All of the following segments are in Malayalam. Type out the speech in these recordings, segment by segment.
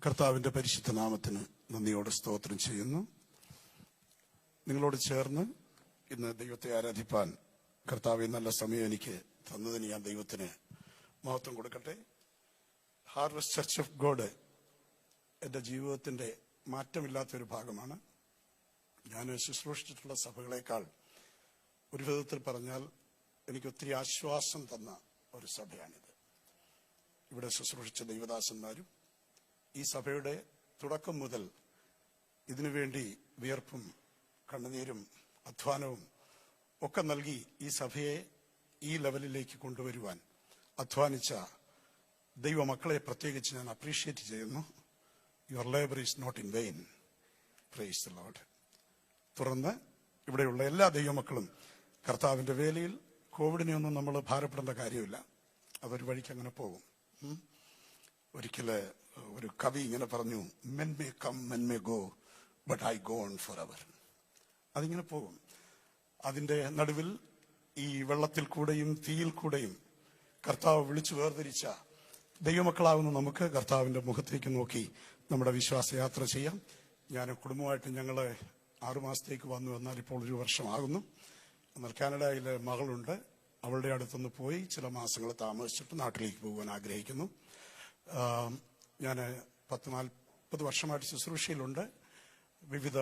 കർത്താവിന്റെ പരിശുദ്ധ നാമത്തിന് നന്ദിയോടെ സ്തോത്രം ചെയ്യുന്നു. നിങ്ങളോട് ചേർന്ന് ഇന്ന് ദൈവത്തെ ആരാധിപ്പാൻ കർത്താവ് നല്ല സമയം എനിക്ക് തന്നതിന് ഞാൻ ദൈവത്തിന് മഹത്വം കൊടുക്കട്ടെ. ഹാർവസ്റ്റ് ചർച്ച് ഓഫ് ഗോഡ് എൻ്റെ ജീവിതത്തിന്റെ മാറ്റമില്ലാത്തൊരു ഭാഗമാണ്. ഞാൻ ശുശ്രൂഷിച്ചിട്ടുള്ള സഭകളേക്കാൾ ഒരു വിധത്തിൽ പറഞ്ഞാൽ എനിക്ക് ഒത്തിരി ആശ്വാസം തന്ന ഒരു സഭയാണിത്. ഇവിടെ ശുശ്രൂഷിച്ച ദൈവദാസന്മാരും ഈ സഭയുടെ തുടക്കം മുതൽ ഇതിനുവേണ്ടി വിയർപ്പും കണ്ണുനീരും അധ്വാനവും ഒക്കെ നൽകി ഈ സഭയെ ഈ ലെവലിലേക്ക് കൊണ്ടുവരുവാൻ അധ്വാനിച്ച ദൈവമക്കളെ പ്രത്യേകിച്ച് ഞാൻ അപ്രീഷിയേറ്റ് ചെയ്യുന്നു. Your labour is not in vain. Praise the lord. തുടർന്ന് ഇവിടെയുള്ള എല്ലാ ദൈവമക്കളും കർത്താവിന്റെ വേലയിൽ കോവിഡിനെ ഒന്നും നമ്മൾ ഭാരപ്പെടേണ്ട കാര്യമില്ല. അതൊരു വഴിക്ക് അങ്ങനെ പോകും. ഒരിക്കല് ഒരു കവി ഇങ്ങനെ പറഞ്ഞു, men may come men may go but I go on for ever. അതിങ്ങനെ പോകും. അതിന്റെ നടുവിൽ ഈ വെള്ളത്തിൽ കൂടെയും തീയിൽ കൂടെയും കർത്താവ് വിളിച്ചു വേർതിരിച്ച ദൈവമക്കളാവുന്ന നമുക്ക് കർത്താവിന്റെ മുഖത്തേക്ക് നോക്കി നമ്മുടെ വിശ്വാസയാത്ര ചെയ്യാം. ഞാൻ കുടുംബമായിട്ട് ഞങ്ങള് 6 മാസത്തേക്ക് വന്നു. എന്നാൽ ഇപ്പോൾ 1 വർഷമാകുന്നു. എന്നാൽ കാനഡയിലെ മകളുണ്ട്. അവളുടെ അടുത്തൊന്ന് പോയി ചില മാസങ്ങൾ താമസിച്ചിട്ട് നാട്ടിലേക്ക് പോകാൻ ആഗ്രഹിക്കുന്നു. ഞാൻ 10-40 വർഷമായിട്ട് ശുശ്രൂഷയിലുണ്ട്. വിവിധ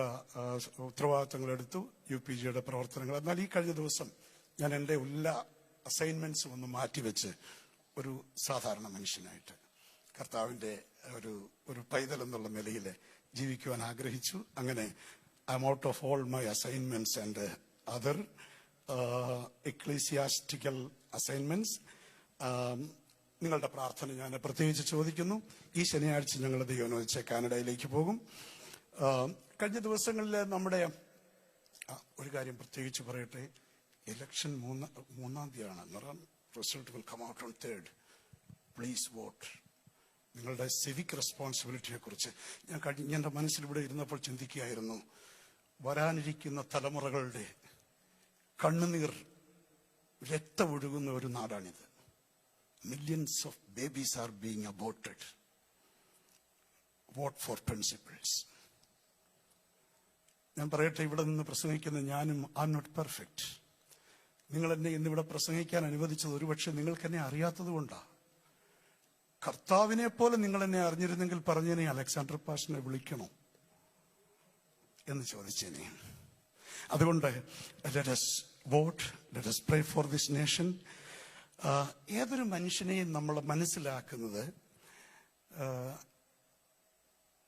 ഉത്തരവാദിത്തങ്ങളെടുത്തു, UPGയുടെ പ്രവർത്തനങ്ങൾ. എന്നാൽ ഈ കഴിഞ്ഞ ദിവസം ഞാൻ എൻ്റെ എല്ലാ അസൈൻമെന്റ്സും ഒന്ന് മാറ്റിവെച്ച് ഒരു സാധാരണ മനുഷ്യനായിട്ട് കർത്താവിന്റെ ഒരു പൈതൽ എന്നുള്ള നിലയിൽ ജീവിക്കുവാൻ ആഗ്രഹിച്ചു. അങ്ങനെ I M out of all my assignments and other ecclesiastical assignments. നിങ്ങളുടെ പ്രാർത്ഥന ഞാൻ പ്രത്യേകിച്ച് ചോദിക്കുന്നു. ഈ ശനിയാഴ്ച ഞങ്ങൾ ദൈവം അനുവദിച്ച് കാനഡയിലേക്ക് പോകും. കഴിഞ്ഞ ദിവസങ്ങളിൽ നമ്മുടെ ഒരു കാര്യം പ്രത്യേകിച്ച് പറയട്ടെ. ഇലക്ഷൻ 3-ാം തീയതിയാണ്. Result will come out on 3rd. Please vote. നിങ്ങളുടെ സിവിക് റെസ്പോൺസിബിലിറ്റിയെ കുറിച്ച് ഞാൻ എൻ്റെ മനസ്സിലിവിടെ ഇരുന്നപ്പോൾ ചിന്തിക്കുകയായിരുന്നു. വരാനിരിക്കുന്ന തലമുറകളുടെ കണ്ണുനീർ രക്തമൊഴുകുന്ന ഒരു നാടാണിത്. Millions of babies are being aborted. Vote for principles. ഞാൻ പറയട്ടെ, ഇവിടെ നിന്ന് പ്രസംഗിക്കുന്ന ഞാനും ഐ എം നോട്ട് പെർഫെക്റ്റ്. നിങ്ങൾ എന്നെ ഇന്നിവിടെ പ്രസംഗിക്കാൻ അനുവദിച്ചത് ഒരുപക്ഷെ നിങ്ങൾക്ക് എന്നെ അറിയാത്തത് കൊണ്ടാണ്. കർത്താവിനെ പോലെ നിങ്ങൾ എന്നെ അറിഞ്ഞിരുന്നെങ്കിൽ പറഞ്ഞേനെ അലക്സാണ്ടർ പാസ്റ്ററിനെ വിളിക്കണോ എന്ന് ചോദിച്ചേനെ. അതുകൊണ്ട് let us vote, let us pray for this nation. ഏതൊരു മനുഷ്യനെയും നമ്മൾ മനസ്സിലാക്കുന്നത്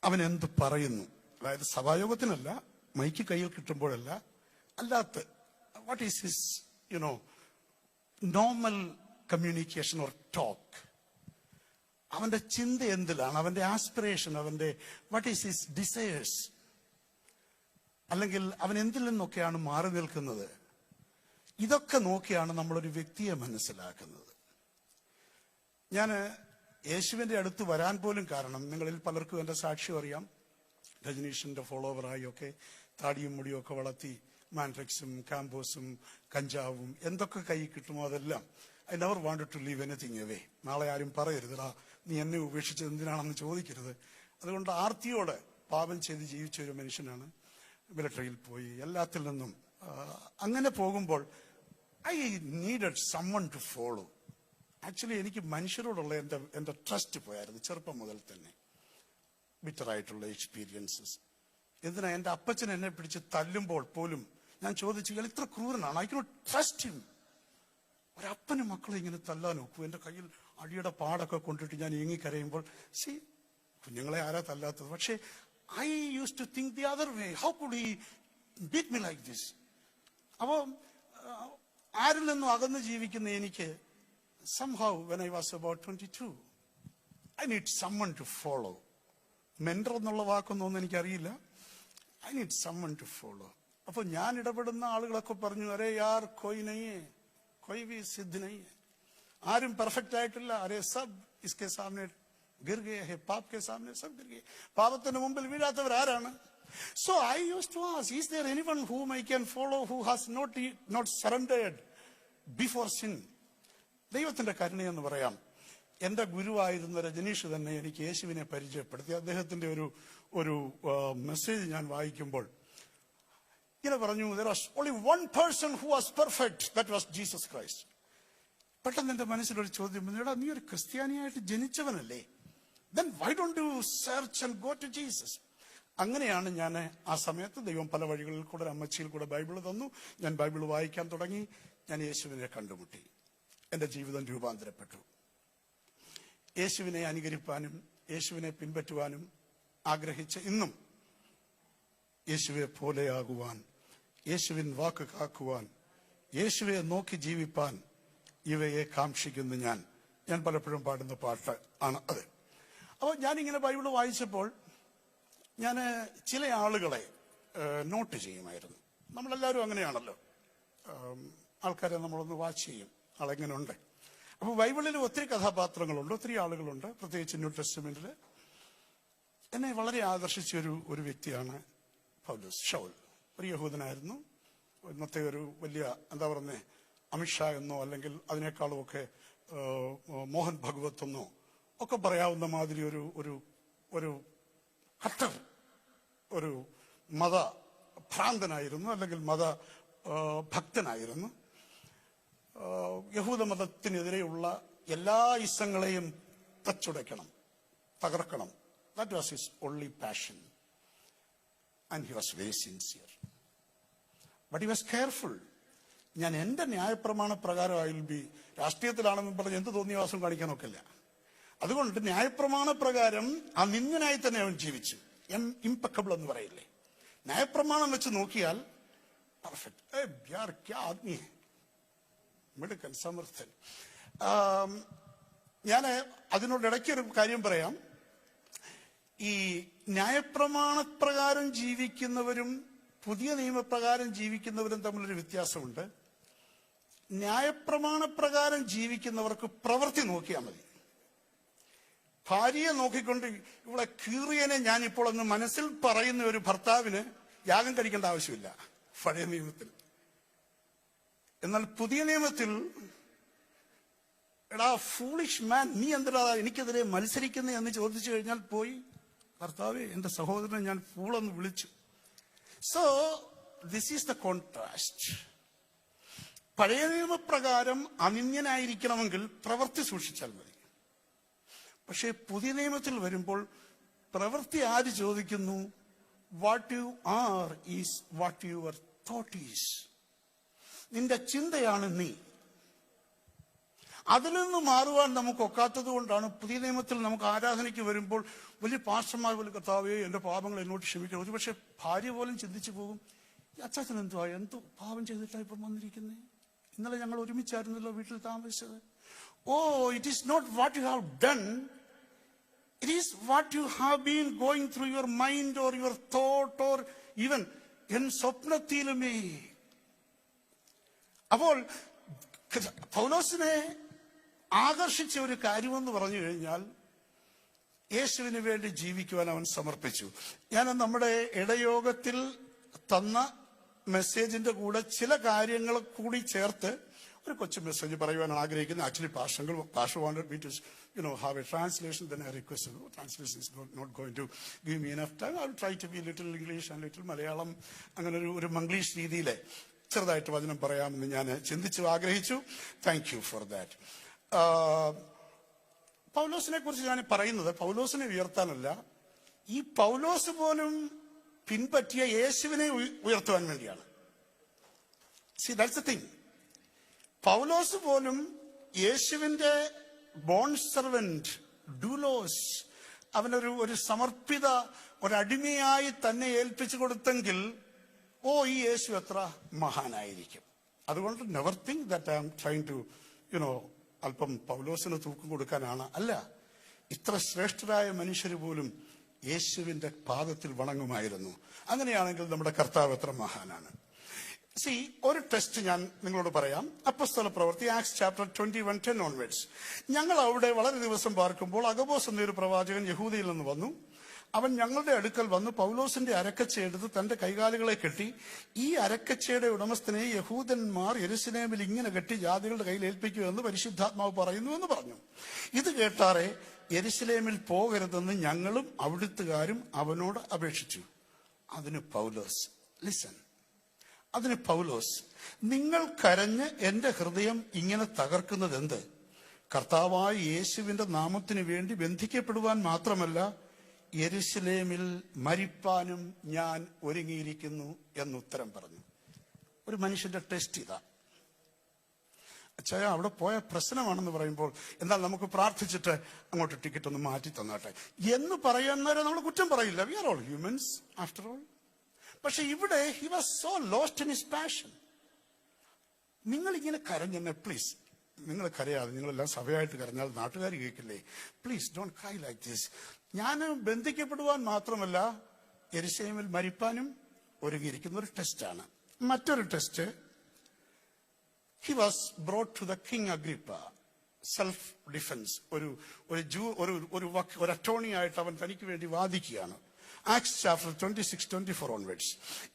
അവൻ എന്ത് പറയുന്നു. അതായത് സഭായോഗത്തിനല്ല, മൈക്ക് കയ്യിൽ കിട്ടുമ്പോഴല്ല, അല്ലാത്ത what is his normal communication or talk. അവന്റെ ചിന്ത എന്തിലാണ്, അവന്റെ ആസ്പിറേഷൻ, അവന്റെ വാട്ട് ഈസ് ഹിസ് ഡിസയേഴ്സ്, അല്ലെങ്കിൽ അവൻ എന്തിൽ നിന്നൊക്കെയാണ് മാറി നിൽക്കുന്നത്. ഇതൊക്കെ നോക്കിയാണ് നമ്മളൊരു വ്യക്തിയെ മനസ്സിലാക്കുന്നത്. ഞാൻ യേശുവിന്റെ അടുത്ത് വരാൻ പോലും കാരണം, നിങ്ങളിൽ പലർക്കും എന്റെ സാക്ഷ്യം അറിയാം. രജനീഷിന്റെ ഫോളോവറായി ഒക്കെ താടിയും മുടിയും ഒക്കെ വളർത്തി മാൻട്രിക്സും കാമ്പോസും കഞ്ചാവും എന്തൊക്കെ കൈ കിട്ടുമോ അതെല്ലാം. I never wanted to leave anything away. നാളെ ആരും പറയരുതടാ നീ എന്നെ ഉപേക്ഷിച്ചത് എന്തിനാണെന്ന് ചോദിക്കരുത്. അതുകൊണ്ട് ആർത്തിയോടെ പാപം ചെയ്ത് ജീവിച്ച ഒരു മനുഷ്യനാണ്. മിലിറ്ററിയിൽ പോയി, എല്ലാത്തിൽ നിന്നും അങ്ങനെ പോകുമ്പോൾ I needed someone to follow. Actually എനിക്ക് മനുഷ്യരോടുള്ള എന്റെ ട്രസ്റ്റ് പോയായിരുന്നു ചെറുപ്പം മുതൽ തന്നെ. ബിറ്ററായിട്ടുള്ള എക്സ്പീരിയൻസസ്. എന്തിനാ എന്റെ അപ്പച്ചൻ എന്നെ പിടിച്ച് തല്ലുമ്പോൾ പോലും ഞാൻ ചോദിച്ചു, ഇയാൾ ഇത്ര ക്രൂരനാണ്, ഐ കനോട്ട് ട്രസ്റ്റ് ഹിം. ഒരപ്പനും മക്കളെ ഇങ്ങനെ തല്ലാൻ നോക്കൂ. എന്റെ കയ്യിൽ അടിയുടെ പാടൊക്കെ കൊണ്ടിട്ട് ഞാൻ ഏങ്ങിക്കരയുമ്പോൾ കുഞ്ഞുങ്ങളെ ആരാ തല്ലാത്തത്. പക്ഷേ I use to think the other way. How could he beat me like this? അപ്പോ ആരിൽ നിന്നും അകന്ന് ജീവിക്കുന്ന എനിക്ക് somehow when I was about 22 I need someone to follow. Mentor എന്നുള്ള വാക്കൊന്നും എനിക്കറിയില്ല. I need someone to follow. അപ്പൊ ഞാൻ ഇടപെടുന്ന ആളുകളൊക്കെ പറഞ്ഞു, അരേ യാർ കോയി നഹിയേ, കോയി ഭി സിദ്ധ് നഹിയേ, ആരും പെർഫെക്റ്റ് ആയിട്ടില്ല. അരേ സബ് ഇസ്കെ സാമനെ ഗിർ ഗയേ ഹൈ, പാപ് കെ സാമനെ സബ് ഗിർ ഗയേ. പാപത്തിന് മുമ്പിൽ വീഴാത്തവർ ആരാണ്? So I used to ask, is there anyone whom I can follow who has not surrendered before sin? ദൈവത്തിന്റെ കരുണയെന്ന് പറയാം. എൻ്റെ ഗുരുവായിരുന്ന രജനീഷ് തന്നെ എനിക്ക് യേശുവിനെ പരിചയപ്പെടുത്തി. അദ്ദേഹത്തിന്റെ ഒരു മെസ്സേജ് ഞാൻ വായിക്കുമ്പോൾ ഇങ്ങനെ പറഞ്ഞു, there was only one person who was perfect, that was Jesus Christ. പെട്ടെന്ന് എൻ്റെ മനസ്സിലൊരു ചോദ്യം വന്നു, എടാ നീ ഒരു ക്രിസ്ത്യാനിയായിട്ട് ജനിച്ചവനല്ലേ, then why don't you search and go to Jesus? അങ്ങനെയാണ് ഞാൻ ആ സമയത്ത് ദൈവം പല വഴികളിൽ കൂടെ അമ്മച്ചിയിൽ കൂടെ ബൈബിൾ തന്നു. ഞാൻ ബൈബിൾ വായിക്കാൻ തുടങ്ങി. ഞാൻ യേശുവിനെ കണ്ടുമുട്ടി. എൻ്റെ ജീവിതം രൂപാന്തരപ്പെട്ടു. യേശുവിനെ അനുകരിപ്പാനും യേശുവിനെ പിൻപറ്റുവാനും ആഗ്രഹിച്ച് ഇന്നും യേശുവെ പോലെയാകുവാൻ, യേശുവിൻ വാക്ക് കാക്കുവാൻ, യേശുവെ നോക്കി ജീവിപ്പാൻ ഇവയെ കാക്ഷിക്കുന്നു ഞാൻ പലപ്പോഴും പാടുന്ന പാട്ട് ആണ് അത്. അപ്പോൾ ഞാനിങ്ങനെ ബൈബിൾ വായിച്ചപ്പോൾ ഞാൻ ചില ആളുകളെ നോട്ട് ചെയ്യുമായിരുന്നു. നമ്മളെല്ലാവരും അങ്ങനെയാണല്ലോ, ആൾക്കാരെ നമ്മളൊന്ന് വാച്ച് ചെയ്യും, ആളെങ്ങനെ ഉണ്ട്. അപ്പോൾ ബൈബിളിൽ ഒത്തിരി കഥാപാത്രങ്ങളുണ്ട്, ഒത്തിരി ആളുകളുണ്ട്. പ്രത്യേകിച്ച് ന്യൂ ടെസ്റ്റ്മെന്റിൽ എന്നെ വളരെ ആകർഷിച്ച ഒരു വ്യക്തിയാണ് പൗലോസ്. ശൗൽ ഒരു യഹൂദനായിരുന്നു. ഇന്നത്തെ ഒരു വലിയ എന്താ പറയുന്നത്, അമിത്ഷാ എന്നോ അല്ലെങ്കിൽ അതിനേക്കാളും ഒക്കെ മോഹൻ ഭഗവത് എന്നോ ഒക്കെ പറയാവുന്ന മാതിരി ഒരു കട്ടർ ഒരു മത ഭ്രാന്തനായിരുന്നു, അല്ലെങ്കിൽ മത ഭക്തനായിരുന്നു. യഹൂദ മതത്തിനെതിരെയുള്ള എല്ലാ ഇസങ്ങളെയും തച്ചുടയ്ക്കണം, തകർക്കണം. That was his only passion. And he was very sincere, but he was careful. ഞാൻ എൻ്റെ ന്യായപ്രമാണ പ്രകാരം ഐ വിൽ ബി, രാഷ്ട്രീയത്തിലാണെന്ന് പറഞ്ഞ് എന്ത് തോന്നിയ വാസം കാണിക്കാനൊക്കില്ല. അതുകൊണ്ട് ന്യായപ്രമാണ പ്രകാരം അനിന്യനായി തന്നെ അവൻ ജീവിച്ചു. ഇംപെക്കബിൾ എന്ന് പറയില്ലേ, ന്യായപ്രമാണം വെച്ച് നോക്കിയാൽ പെർഫെക്റ്റ്. ആദ്മി മിടുക്കൻ, സമർത്ഥൻ. ഞാൻ അതിനോട് ഇടയ്ക്കൊരു കാര്യം പറയാം. ഈ ന്യായപ്രമാണപ്രകാരം ജീവിക്കുന്നവരും പുതിയ നിയമപ്രകാരം ജീവിക്കുന്നവരും തമ്മിലൊരു വ്യത്യാസമുണ്ട്. ന്യായപ്രമാണപ്രകാരം ജീവിക്കുന്നവർക്ക് പ്രവൃത്തി നോക്കിയാൽ മതി. ഭാര്യയെ നോക്കിക്കൊണ്ട് ഇവിടെ കീറിയനെ ഞാൻ ഇപ്പോൾ ഒന്ന് മനസ്സിൽ പറയുന്ന ഒരു ഭർത്താവിന് യാഗം കഴിക്കേണ്ട ആവശ്യമില്ല പഴയ നിയമത്തിൽ. എന്നാൽ പുതിയ നിയമത്തിൽ, എടാ ഫൂളിഷ് മാൻ, നീ എന്തിനാ എനിക്കെതിരെ മത്സരിക്കുന്ന എന്ന് ചോദിച്ചു കഴിഞ്ഞാൽ പോയി, ഭർത്താവേ എന്റെ സഹോദരനെ ഞാൻ ഫൂളെന്ന് വിളിച്ചു. So this is the contrast. പഴയ നിയമപ്രകാരം അനിന്യനായിരിക്കണമെങ്കിൽ പ്രവൃത്തി സൂക്ഷിച്ചാൽ മതി. പക്ഷേ പുതിയ നിയമത്തിൽ വരുമ്പോൾ പ്രവൃത്തി ആര് ചോദിക്കുന്നു? What you are is what your thought is. നിന്റെ ചിന്തയാണ് നീ. അതിൽ നിന്ന് മാറുവാൻ നമുക്ക് ഒക്കാത്തത് കൊണ്ടാണ് പുതിയ നിയമത്തിൽ നമുക്ക് ആരാധനയ്ക്ക് വരുമ്പോൾ വലിയ പാസ്റ്റർമാർ പോലും, കർത്താവേ എന്റെ പാപങ്ങൾ എന്നോട് ക്ഷമിക്കണം. ഒരു പക്ഷെ ഭാര്യ പോലും ചിന്തിച്ചു പോകും, അച്ചാച്ചൻ എന്തോ പാപം ചെയ്തിട്ടാണ് ഇപ്പം വന്നിരിക്കുന്നത്. ഇന്നലെ ഞങ്ങൾ ഒരുമിച്ചായിരുന്നല്ലോ വീട്ടിൽ താമസിച്ചത്. Oh, it is not what you have done. It is what you have been going through your mind or your thought or even in സ്വപ്നത്തിലുമേ. അപ്പോൾ പൗലോസിനെ ആകർഷിച്ച ഒരു കാര്യമെന്ന് പറഞ്ഞു കഴിഞ്ഞാൽ യേശുവിന് വേണ്ടി ജീവിക്കുവാൻ അവൻ സമർപ്പിച്ചു. ഞാൻ നമ്മുടെ ഇടയോഗത്തിൽ തന്ന മെസ്സേജിന്റെ കൂടെ ചില കാര്യങ്ങൾ കൂടി ചേർത്ത് ഒരു കൊച്ചു മെസ്സേജ് പറയുവാനാണ് ആഗ്രഹിക്കുന്നത്. Actually Pastor wanted me to have a translation. Then I requested, translation is not going to give me enough time. I will try to be little English and little Malayalam. അങ്ങനെ ഒരു മംഗ്ലീഷ് രീതിയിലെ ചെറുതായിട്ട് വചനം പറയാമെന്ന് ഞാൻ ചിന്തിച്ചു ആഗ്രഹിച്ചു. Thank you for that. പൗലോസിനെ കുറിച്ച് ഞാൻ പറയുന്നത് പൗലോസിനെ ഉയർത്താനല്ല, ഈ പൗലോസ് പോലും പിൻപറ്റിയ യേശുവിനെ ഉയർത്തുവാൻ വേണ്ടിയാണ്. See, that's the thing. പൗലോസ് പോലും യേശുവിന്റെ ബോൺ സെർവന്റ് ഡൂലോസ്, അവനൊരു സമർപ്പിത ഒരടിമയായി തന്നെ ഏൽപ്പിച്ചു കൊടുത്തെങ്കിൽ ഈ യേശു എത്ര മഹാനായിരിക്കും. അതുകൊണ്ട് never think that I am trying to അല്പം പൗലോസിന് തൂക്കം കൊടുക്കാനാണ്. അല്ല, ഇത്ര ശ്രേഷ്ഠരായ മനുഷ്യർ പോലും യേശുവിന്റെ പാദത്തിൽ വണങ്ങുമായിരുന്നു. അങ്ങനെയാണെങ്കിൽ നമ്മുടെ കർത്താവ് എത്ര മഹാനാണ്. ഒരു ടെസ്റ്റ് ഞാൻ നിങ്ങളോട് പറയാം. അപ്പോസ്തല പ്രവൃത്തി ആക്ട്സ് ചാപ്റ്റർ 21:10 ഓൺവേർഡ്സ്. ഞങ്ങൾ അവിടെ വളരെ ദിവസം പാർക്കുമ്പോൾ അഗബോസ് എന്നൊരു പ്രവാചകൻ യഹൂദയിൽ നിന്ന് വന്നു. അവൻ ഞങ്ങളുടെ അടുക്കൽ വന്ന് പൗലോസിന്റെ അരക്കച്ച എടുത്ത് തന്റെ കൈകാലുകളെ കെട്ടി, ഈ അരക്കച്ചയുടെ ഉടമസ്ഥനെ യഹൂദന്മാർ യെരൂശലേമിൽ ഇങ്ങനെ കെട്ടി ജാതികളുടെ കയ്യിൽ ഏൽപ്പിക്കുമെന്ന് പരിശുദ്ധാത്മാവ് പറയുന്നു എന്ന് പറഞ്ഞു. ഇത് കേട്ടാറെ യെരൂശലേമിൽ പോകരുതെന്ന് ഞങ്ങളും അവിടുത്തുകാരും അവനോട് അപേക്ഷിച്ചു. അതിന് പൗലോസ്, നിങ്ങൾ കരഞ്ഞ് എന്റെ ഹൃദയം ഇങ്ങനെ തകർക്കുന്നത് എന്ത്? കർത്താവായ യേശുവിന്റെ നാമത്തിന് വേണ്ടി ബന്ധിക്കപ്പെടുവാൻ മാത്രമല്ല, യെരൂശലേമിൽ മരിപ്പാനും ഞാൻ ഒരുങ്ങിയിരിക്കുന്നു എന്നുത്തരം പറഞ്ഞു. ഒരു മനുഷ്യന്റെ ടെസ്റ്റ് ഇതാ. അച്ഛായ അവിടെ പോയ പ്രശ്നമാണെന്ന് പറയുമ്പോൾ, എന്നാൽ നമുക്ക് പ്രാർത്ഥിച്ചിട്ട് അങ്ങോട്ട് ടിക്കറ്റ് ഒന്ന് മാറ്റി തന്നാട്ടെ എന്ന് പറയുന്നവരെ നമ്മൾ കുറ്റം പറയില്ല. We are all humans after all. പക്ഷെ ഇവിടെ he was so lost in his passion. നിങ്ങൾ ഇങ്ങനെ കരഞ്ഞെന്നെ, പ്ലീസ് നിങ്ങൾ കരയാതെ, നിങ്ങളെല്ലാം സഭയായിട്ട് കരഞ്ഞാൽ നാട്ടുകാർ കേൾക്കില്ലേ? Please don't cry like this. ഞാൻ ബന്ധിക്കപ്പെടുവാൻ മാത്രമല്ല, യെരൂശലേമിൽ മരിപ്പാനും ഒരുങ്ങിയിരിക്കുന്ന ഒരു ടെസ്റ്റാണ്. മറ്റൊരു test, he was brought to the king Agrippa. Self defence. ഒരു അറ്റോർണി ആയിട്ട് അവൻ തനിക്ക് വേണ്ടി വാദിക്കുകയാണ്. Acts chapter 26-24 onwards.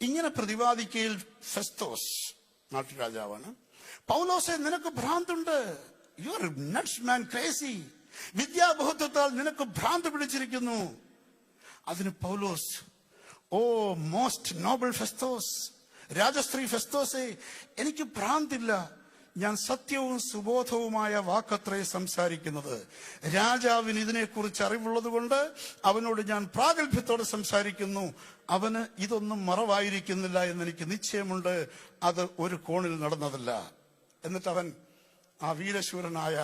ഇങ്ങനെ പ്രതിവാദിക്കയിൽ ഫെസ്തോസ്, നാട്ടുരാജാവാണ്, പൗലോസെ നിനക്ക് ഭ്രാന്തുണ്ട്, you are nuts man, crazy, വിദ്യാബോധത്താൽ നിനക്ക് ഭ്രാന്ത് പിടിച്ചിരിക്കുന്നു. അതിന് Paulose, O most noble Festus, രാജശ്രീ ഫെസ്തോസെ, എനിക്ക് ഭ്രാന്തില്ല, ഞാൻ സത്യവും സുബോധവുമായ വാക്കത്രേ സംസാരിക്കുന്നത്. രാജാവിന് ഇതിനെക്കുറിച്ച് അറിവുള്ളത് കൊണ്ട് അവനോട് ഞാൻ പ്രാഗൽഭ്യത്തോടെ സംസാരിക്കുന്നു. അവന് ഇതൊന്നും മറവായിരിക്കുന്നില്ല എന്നെനിക്ക് നിശ്ചയമുണ്ട്. അത് ഒരു കോണിൽ നടന്നതല്ല. എന്നിട്ട് അവൻ ആ വീരശൂരനായ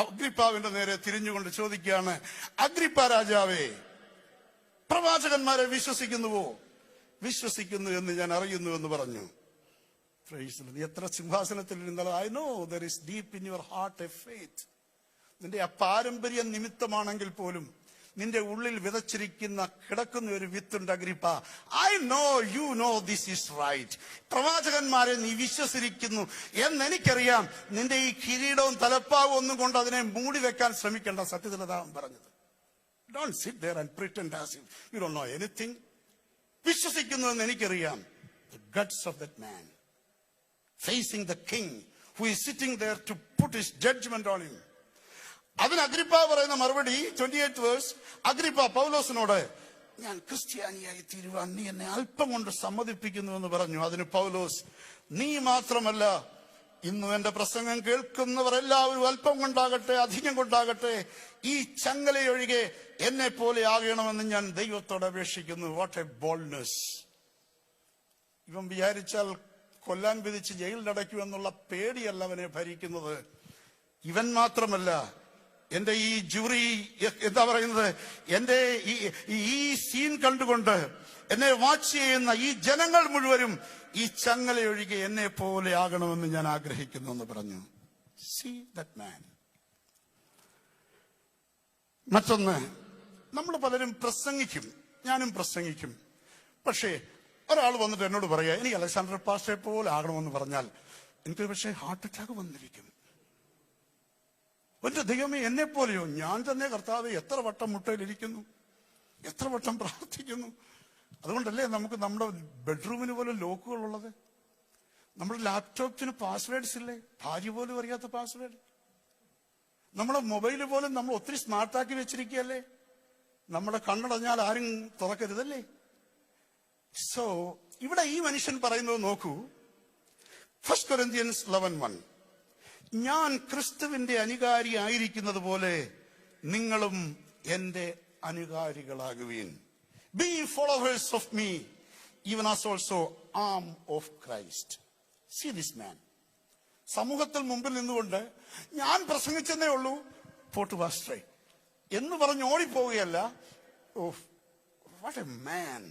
അഗ്രിപ്പാവിന്റെ നേരെ തിരിഞ്ഞുകൊണ്ട് ചോദിക്കുകയാണ്, അഗ്രിപ്പ രാജാവേ, പ്രവാചകന്മാരെ വിശ്വസിക്കുന്നുവോ? വിശ്വസിക്കുന്നു എന്ന് ഞാൻ അറിയുന്നു എന്ന് പറഞ്ഞു. എത്ര സിംഹാസനത്തിൽ ഇരുന്നാലും I know there is deep in your heart A faith. നിന്റെ ആ പാരമ്പര്യ നിമിത്തമാണെങ്കിൽ പോലും നിന്റെ ഉള്ളിൽ വിതച്ചിരിക്കുന്ന കിടക്കുന്ന ഒരു വിത്തുണ്ട് Agrippa. I know you know this is right. പ്രവാചകന്മാരെ നീ വിശ്വസിക്കുന്നു എന്നെനിക്കറിയാം. നിന്റെ ഈ കിരീടവും തലപ്പാവും ഒന്നും കൊണ്ട് അതിനെ മൂടി വെക്കാൻ ശ്രമിക്കേണ്ട. സത്യത്തിലതാവൻ പറഞ്ഞത്. Don't sit there and pretend as if you don't know anything. വിശ്വസിക്കുന്നു എന്ന് എനിക്കറിയാം. The guts of that man facing the king who is sitting there to put his judgment on him. അതിന് അഗ്രിപ്പ പറയുന്ന മറുപടി 28th verse. അഗ്രിപ്പ പൗലോസിനോട്, ഞാൻ ക്രിസ്ത്യാനിയായി തീരുവാൻ നീ എന്നെ അല്പം കൊണ്ട് സമ്മതിപ്പിക്കുന്നു എന്ന് പറഞ്ഞു. അതിന് പൗലോസ്, നീ മാത്രമല്ല, ഇന്നും എന്റെ പ്രസംഗം കേൾക്കുന്നവർ എല്ലാവരും അല്പം കൊണ്ടാകട്ടെ അധികം കൊണ്ടാകട്ടെ ഈ ചങ്ങലയൊഴികെ എന്നെ പോലെ ആകണമെന്ന് ഞാൻ ദൈവത്തോട് അപേക്ഷിക്കുന്നു. What A boldness. ഇവൻ വിചാരിച്ചാൽ കൊല്ലാൻ വിധിച്ച് ജയിലിലടയ്ക്കുമെന്നുള്ള പേടിയല്ല അവനെ ഭരിക്കുന്നത്. ഇവൻ മാത്രമല്ല, എന്റെ ഈ ജൂറി എന്താ പറയുന്നത്, എന്റെ ഈ സീൻ കണ്ടുകൊണ്ട് എന്നെ വാച്ച് ചെയ്യുന്ന ഈ ജനങ്ങൾ മുഴുവനും ഈ ചങ്ങലയൊഴികെ എന്നെ പോലെ ആകണമെന്ന് ഞാൻ ആഗ്രഹിക്കുന്നു എന്ന് പറഞ്ഞു. See that man. മറ്റൊന്ന്, നമ്മൾ പലരും പ്രസംഗിക്കും, ഞാനും പ്രസംഗിക്കും. പക്ഷേ ഒരാൾ വന്നിട്ട് എന്നോട് പറയാ, എനിക്ക് അലക്സാണ്ടർ പാസ്റ്ററെ പോലെ ആകണമെന്ന് പറഞ്ഞാൽ എനിക്ക് പക്ഷേ ഹാർട്ട് അറ്റാക്ക് വന്നിരിക്കും. എന്റെ ദൈവമേ, എന്നെ പോലെയോ? ഞാൻ തന്നെ കർത്താവേ എത്ര വട്ടം മുട്ടയിലിരിക്കുന്നു, എത്ര വട്ടം പ്രാർത്ഥിക്കുന്നു. അതുകൊണ്ടല്ലേ നമുക്ക് നമ്മുടെ ബെഡ്റൂമിന് പോലും ലോക്കുകൾ ഉള്ളത്. നമ്മുടെ ലാപ്ടോപ്പിന് പാസ്വേഡ്സ് ഇല്ലേ? ഭാര്യ പോലും അറിയാത്ത പാസ്വേഡ്. നമ്മുടെ മൊബൈല് പോലും നമ്മൾ ഒത്തിരി സ്മാർട്ടാക്കി വെച്ചിരിക്കുകയല്ലേ? നമ്മുടെ കണ്ണടഞ്ഞാൽ ആരും തുറക്കരുതല്ലേ? സോ ഇവിടെ ഈ മനുഷ്യൻ പറയുന്നത് നോക്കൂ. 1 Corinthians 11:1. ഞാൻ ക്രിസ്തുവിന്റെ അനുകാരി ആയിരിക്കുന്നത് പോലെ നിങ്ങളും എന്റെ അനുകാരികളാകുവീൻ. Be followers of me, even as also I am of Christ. See this man. സമൂഹത്തിൽ മുമ്പിൽ നിന്നുകൊണ്ട് ഞാൻ പ്രസംഗിച്ചെന്നേ ഉള്ളൂ, പോട്ട് പാസ്റ്ററെ എന്ന് പറഞ്ഞ് ഓടിപ്പോവുകയല്ല. ഓ, what a man,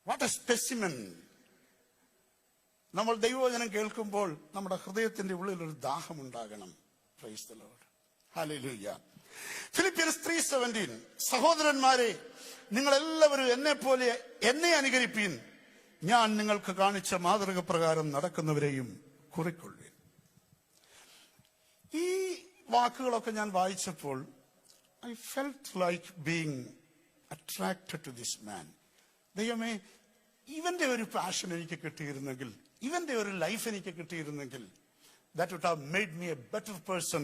what a specimen. നമ്മൾ ദൈവവചനം കേൾക്കുമ്പോൾ നമ്മുടെ ഹൃദയത്തിന്റെ ഉള്ളിൽ ഒരു ദാഹമുണ്ടാകണം. Praise the Lord. Hallelujah. Philippians 3:17. സഹോദരന്മാരെ, നിങ്ങളെല്ലാവരും എന്നെ അനുകരിപ്പീൻ. ഞാൻ നിങ്ങൾക്ക് കാണിച്ച മാതൃക പ്രകാരം നടക്കുന്നവരെയും കുറിക്കൊള്ളുവിൻ. ഈ വാക്കുകളൊക്കെ ഞാൻ വായിച്ചപ്പോൾ I felt like being attracted to this man. ദൈവമേ, ഇവന്റെ ഒരു പാഷൻ എനിക്ക് കിട്ടിയിരുന്നെങ്കിൽ, ഇവന്റെ ഒരു ലൈഫ് എനിക്ക് കിട്ടിയിരുന്നെങ്കിൽ, that would have made me a better person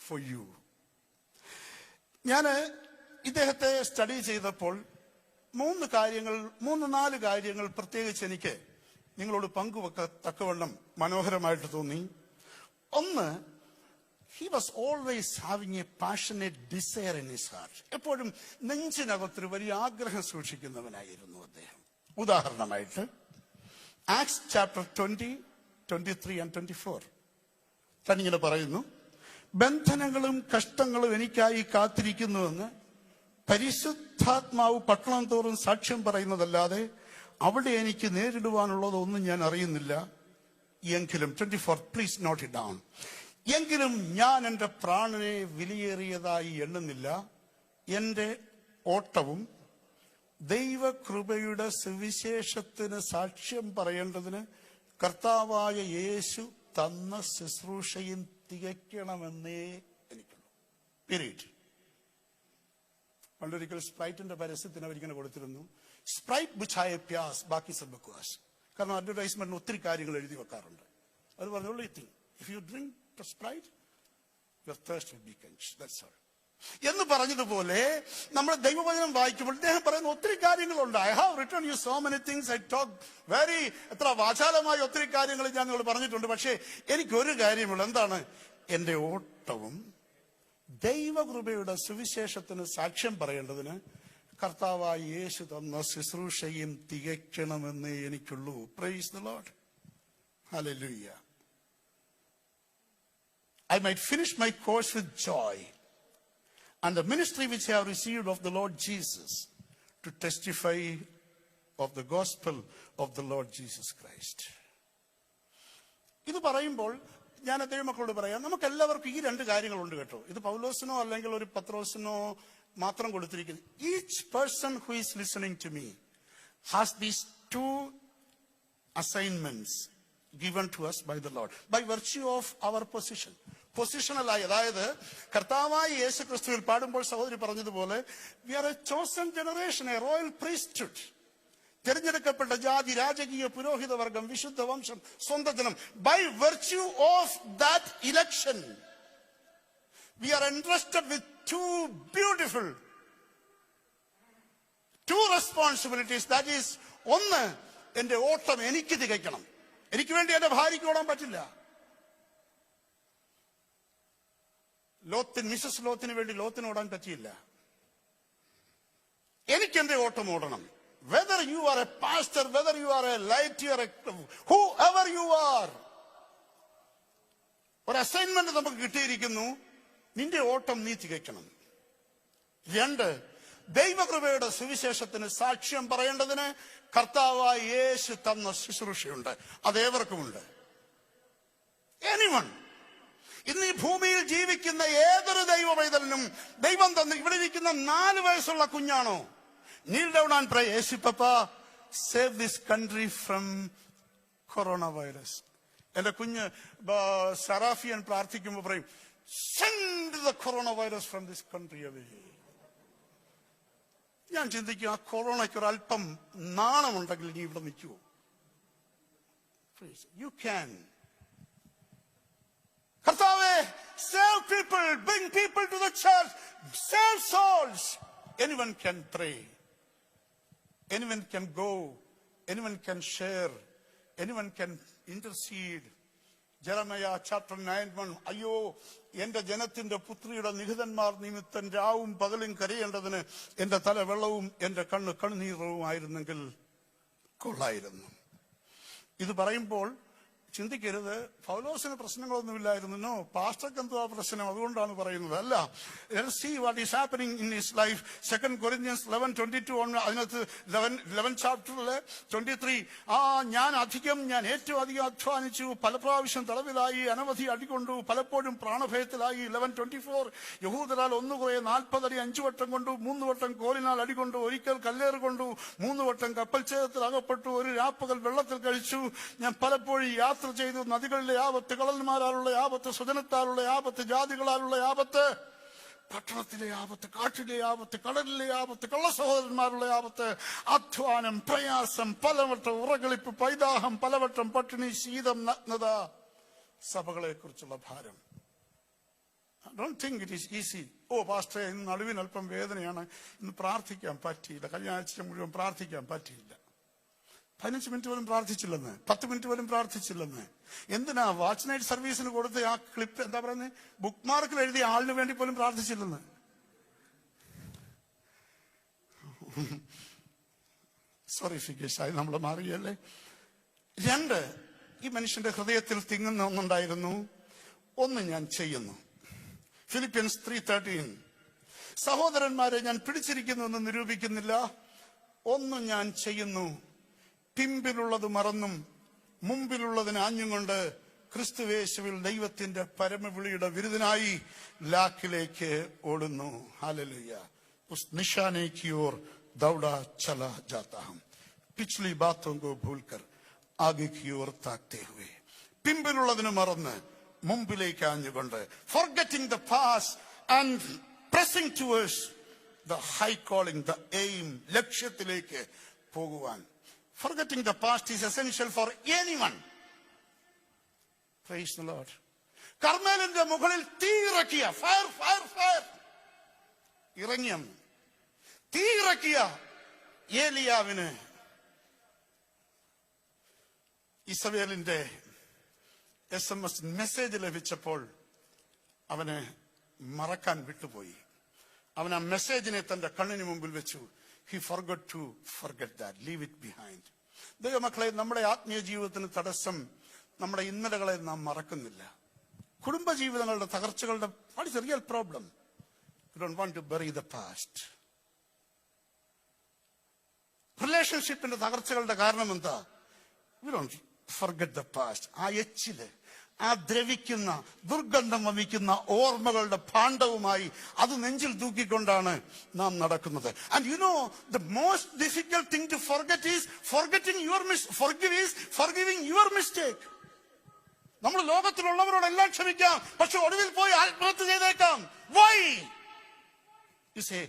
for you. ഞാൻ ഇദ്ദേഹത്തെ സ്റ്റഡി ചെയ്തപ്പോൾ 3-4 കാര്യങ്ങൾ പ്രത്യേകിച്ച് എനിക്ക് നിങ്ങളോട് പങ്കുവെക്കത്തക്കവണ്ണം മനോഹരമായിട്ട് തോന്നി. ഒന്ന്, he was always having a passionate desire in his heart. എപ്പോഴും നെഞ്ചിനകത്തൊരു വലിയ ആഗ്രഹം സൂക്ഷിക്കുന്നവനായിരുന്നു അദ്ദേഹം. ഉദാഹരണമായിട്ട് ആക്ട്സ് ചാപ്റ്റർ 20, 23 and 24 തന്നിങ്ങനെ പറയുന്നു, ബന്ധനങ്ങളും കഷ്ടങ്ങളും എനിക്കായി കാത്തിരിക്കുന്നുവെന്ന് പരിശുദ്ധാത്മാവ് പട്ടണം തോറും സാക്ഷ്യം പറയുന്നതല്ലാതെ അവിടെ എനിക്ക് നേരിടുവാനുള്ളതൊന്നും ഞാൻ അറിയുന്നില്ല. എങ്കിലും 24, പ്ലീസ് നോട്ട് ഇറ്റ് ഡൗൺ. എങ്കിലും ഞാൻ എൻ്റെ പ്രാണനെ വിലയേറിയതായി എണ്ണുന്നില്ല. എൻ്റെ ഓട്ടവും ദൈവകൃപയുടെ സുവിശേഷത്തിന് സാക്ഷ്യം പറയേണ്ടതിന് കർത്താവായ യേശു തന്ന ശുശ്രൂഷയും തികയ്ക്കണമെന്നേ എനിക്കുള്ളൂ. പീരീഡ്. പണ്ടൊരിക്കൽ സ്പ്രൈറ്റിന്റെ പരസ്യത്തിന് അവരിങ്ങനെ കൊടുത്തിരുന്നു, സ്പ്രൈറ്റ് ബുച്ചായ പ്യാസ് ബാക്കി സബ് ബക്വാസ്. കാരണം അഡ്വർടൈസ്മെന്റിന് ഒത്തിരി കാര്യങ്ങൾ എഴുതി വെക്കാറുണ്ട്. അത് പറഞ്ഞോളൂ, if you drink sprite your thirst will be quenched. That's all. എന്ന് പറഞ്ഞതുപോലെ നമ്മൾ ദൈവവചനം വായിക്കുമ്പോൾ അദ്ദേഹം പറയുന്ന ഒത്തിരി കാര്യങ്ങളുണ്ട്. I have written you so many things. I talk എത്ര വാചാലമായ ഒത്തിരി കാര്യങ്ങൾ ഞാൻ നിങ്ങൾ പറഞ്ഞിട്ടുണ്ട്. പക്ഷേ എനിക്കൊരു കാര്യമുള്ളൂ. എന്താണ്? എന്റെ ഓട്ടവും ദൈവകൃപയുടെ സുവിശേഷത്തിന് സാക്ഷ്യം പറയേണ്ടതിന് കർത്താവായ യേശു തന്ന ശുശ്രൂഷയും തികയ്ക്കണമെന്നേ എനിക്കുള്ളൂ. Praise the Lord. Hallelujah. I might finish my course with joy and the ministry which I have received of the Lord Jesus to testify of the gospel of the Lord Jesus Christ. ഇത് പറയുമ്പോൾ ഞാൻ ദൈവമക്കളോട് പറയാം, നമുക്ക് എല്ലാവർക്കും ഈ 2 കാര്യങ്ങളുണ്ട് കേട്ടോ. ഇത് പൗലോസിനോ അല്ലെങ്കിൽ ഒരു പത്രോസിനോ മാത്രം കൊടുത്തിരിക്കുന്നു. Each person who is listening to me has these 2 assignments given to us by the Lord by virtue of our position. പൊസിഷണലായി, അതായത് കർത്താവായ യേശു ക്രിസ്തുവിൽ പാടുമ്പോൾ സഹോദരി പറഞ്ഞതുപോലെ we are a chosen generation, a royal priesthood. തിരഞ്ഞെടുക്കപ്പെട്ട ജാതി, രാജകീയ പുരോഹിത വർഗം, വിശുദ്ധ വംശം, സ്വന്തം ജനം. By virtue of that election we are entrusted with 2 beautiful responsibilities. That is, ഒന്ന്, എന്റെ ഓട്ടം എനിക്ക് തികയ്ക്കണം. എനിക്ക് വേണ്ടി എന്റെ ഭാര്യയ്ക്ക് ഓടാൻ പറ്റില്ല. മിസസ് ലോത്തിന് വേണ്ടി ലോത്തിന് ഓടാൻ പറ്റിയില്ല. എനിക്ക് എന്റെ ഓട്ടം ഓടണം. Whether you are a pastor, whether you are a laity or whoever you are, ഒരു അസൈൻമെന്റ് നമുക്ക് കിട്ടിയിരിക്കുന്നു. നിന്റെ ഓട്ടം നീ തികയ്ക്കണം. 2, ദൈവകൃപയുടെ സുവിശേഷത്തിന് സാക്ഷ്യം പറയേണ്ടതിന് കർത്താവായ യേശു തന്ന ശുശ്രൂഷയുണ്ട്. അതേവർക്കുമുണ്ട്. എനിവൺ, ഇന്ന് ഈ ഭൂമിയിൽ ജീവിക്കുന്ന ഏതൊരു ദൈവ പൈതലിനും ദൈവം തന്നു. ഇവിടെ ഇരിക്കുന്ന 4 വയസ്സുള്ള കുഞ്ഞാണോ, kneel down and pray, Yeshu papa save this country from coronavirus. എന്റെ കുഞ്ഞ് സറാഫിയൻ പ്രാർത്ഥിക്കുമ്പോൾ പറയും, send the coronavirus from this country away. ഞാൻ ചിന്തിക്കും, ആ കൊറോണയ്ക്ക് ഒരല്പം നാണമുണ്ടെങ്കിൽ നീ ഇവിടെ നിൽക്കുവോ? You can. കർത്താവേ, save people, bring people to the church, save souls. Anyone can pray, anyone can go, anyone can share, anyone can intercede. Jeremiah chapter 9:1, അയ്യോ, എന്റെ ജനത്തിന്റെ പുത്രിയുടെ നിഹിതന്മാർ നിമിത്തം രാവും പകലും കരയേണ്ടതിന് എന്റെ തല വെള്ളവും എന്റെ കണ്ണ് കണ്ണുനീറുമായിരുന്നെങ്കിൽ കൊള്ളായിരുന്നു. ഇത് പറയുമ്പോൾ ചിന്തിക്കരുത് പൗലോസിന് പ്രശ്നങ്ങളൊന്നുമില്ലായിരുന്നു. നോ, പാസ്റ്റർക്ക് എന്തോ പ്രശ്നം, അതുകൊണ്ടാണ് പറയുന്നത്. അല്ല, let's see what is happening in his life. 2 Corinthians 11:22 അതിനകത്ത് 11 ചാപ്റ്ററില് 23, ഞാൻ ഏറ്റവും അധികം അധ്വാനിച്ചു, പല പ്രാവശ്യം തടവിലായി, അനവധി അടികൊണ്ടു, പലപ്പോഴും പ്രാണഭയത്തിലായി. 11:24, യഹൂദരാൽ 1 കുറേ 40 അടി 5 വട്ടം കൊണ്ടു, 3 വട്ടം കോലിനാൽ അടികൊണ്ടു, ഒരിക്കൽ കല്ലേറ് കൊണ്ടു, 3 വട്ടം കപ്പൽ ഛേദത്തിൽ അകപ്പെട്ടു, ഒരു രാപ്പകൽ വെള്ളത്തിൽ കഴിച്ചു. ഞാൻ പലപ്പോഴും യാത്ര ചെയ്തു. നദികളിലെ ആപത്ത്, കടൽമാരാലുള്ള ആപത്ത്, സ്വജനത്താലുള്ള ആപത്ത്, ജാതികളാലുള്ള ആപത്ത്, പട്ടണത്തിലെ ആപത്ത്, കാട്ടിലെ ആപത്ത്, കടലിലെ ആപത്ത്, കള്ള സഹോദരന്മാരുടെ ആപത്ത്, അധ്വാനം, പ്രയാസം, പലവട്ടം ഉറകളിപ്പ്, പൈതാഹം, പലവട്ടം പട്ടിണി, ശീതം, നഗ്നത, സഭകളെ കുറിച്ചുള്ള ഭാരം. Don't think it is easy. പാസ്റ്ററെ, ഇന്ന് നടുവിന് അല്പം വേദനയാണ്, ഇന്ന് പ്രാർത്ഥിക്കാൻ പറ്റിയില്ല, കഴിഞ്ഞ ആഴ്ച മുഴുവൻ പ്രാർത്ഥിക്കാൻ പറ്റിയില്ല. 15 മിനിറ്റ് പോലും പ്രാർത്ഥിച്ചില്ലെന്ന്, 10 മിനിറ്റ് പോലും പ്രാർത്ഥിച്ചില്ലെന്ന്. എന്തിനാ വാച്ച് നൈറ്റ് സർവീസിന് കൊടുത്ത ആ ക്ലിപ്പ്, എന്താ പറയുന്നത്, ബുക്ക് മാർക്കിൽ എഴുതിയ ആളിന് വേണ്ടി പോലും പ്രാർത്ഥിച്ചില്ലെന്ന്. സോറി ഫിഗേഷായി നമ്മൾ മാറിയല്ലേ. 2, ഈ മനുഷ്യന്റെ ഹൃദയത്തിൽ തിങ്ങുന്ന ഒന്നുണ്ടായിരുന്നു. ഒന്ന്, ഞാൻ ചെയ്യുന്നു. ഫിലിപ്പിയൻസ് 3:13, സഹോദരന്മാരെ, ഞാൻ പിടിച്ചിരിക്കുന്നു എന്ന് നിരൂപിക്കുന്നില്ല, ഒന്നും ഞാൻ ചെയ്യുന്നു, പിമ്പിലുള്ളത് മറന്നും മുമ്പിലുള്ളതിന് ആഞ്ഞുകൊണ്ട് ക്രിസ്തുവേശുവിൽ ദൈവത്തിന്റെ പരമവിളിയുടെ വിരുദ്ധനായി ലാക്കിലേക്ക് ഓടുന്നു. ഹല്ലേലൂയ. ഉസ് നിശാനെ की ओर दौड़ा चला जाता हूं, पिछली बातों को भूलकर आगे की ओर ताकते हुए. പിമ്പിലുള്ളതിന് മറന്ന് മുമ്പിലേക്ക് ആഞ്ഞുകൊണ്ട്, forgetting the past and pressing towards the high calling, the aim, ലക്ഷ്യത്തിലേക്ക് പോകുവാൻ. Forgetting the past is essential for anyone. Praise the Lord. കർമ്മേലിന്റെ മുകളിൽ തീ ഇറക്കിയ, ഫയർ ഫയർ ഫയർ ഇറങ്ങിയ, തീ ഇറക്കിയ ഏലിയാവിന് ഇസബേലിന്റെ SMS മെസ്സേജ് ലഭിച്ചപ്പോൾ അവന് മറക്കാൻ വിട്ടുപോയി. അവൻ ആ മെസ്സേജിനെ തന്റെ കണ്ണിന് മുമ്പിൽ വെച്ചു. He forgot to forget that, leave it behind. ദൈവമക്കളെ, നമ്മുടെ ആത്മീയ ജീവിതത്തിന് തടസ്സം നമ്മുടെ ഇന്നലകളെ നാം മറക്കുന്നില്ല. കുടുംബജീവിതങ്ങളുടെ തകർച്ചകളുടെ what is the real problem? We don't want to bury the past. റിലേഷൻഷിപ്പിന്റെ തകർച്ചകളുടെ കാരണം എന്താ? We don't forget the past. ആ എച്ചില്, ആ ദ്രവിക്കുന്ന, ദുർഗന്ധം വമിക്കുന്ന ഓർമ്മകളുടെ ഭാണ്ഡവുമായി അത് നെഞ്ചിൽ തൂക്കിക്കൊണ്ടാണ് നാം നടക്കുന്നത്. And you know, the most difficult thing to forget is forgiving your mistake. നമ്മൾ ലോകത്തിലുള്ളവരോടെല്ലാം ക്ഷമിക്കാം, പക്ഷെ ഒടുവിൽ പോയി ആത്മഹത്യ ചെയ്തേക്കാം. Why? You say,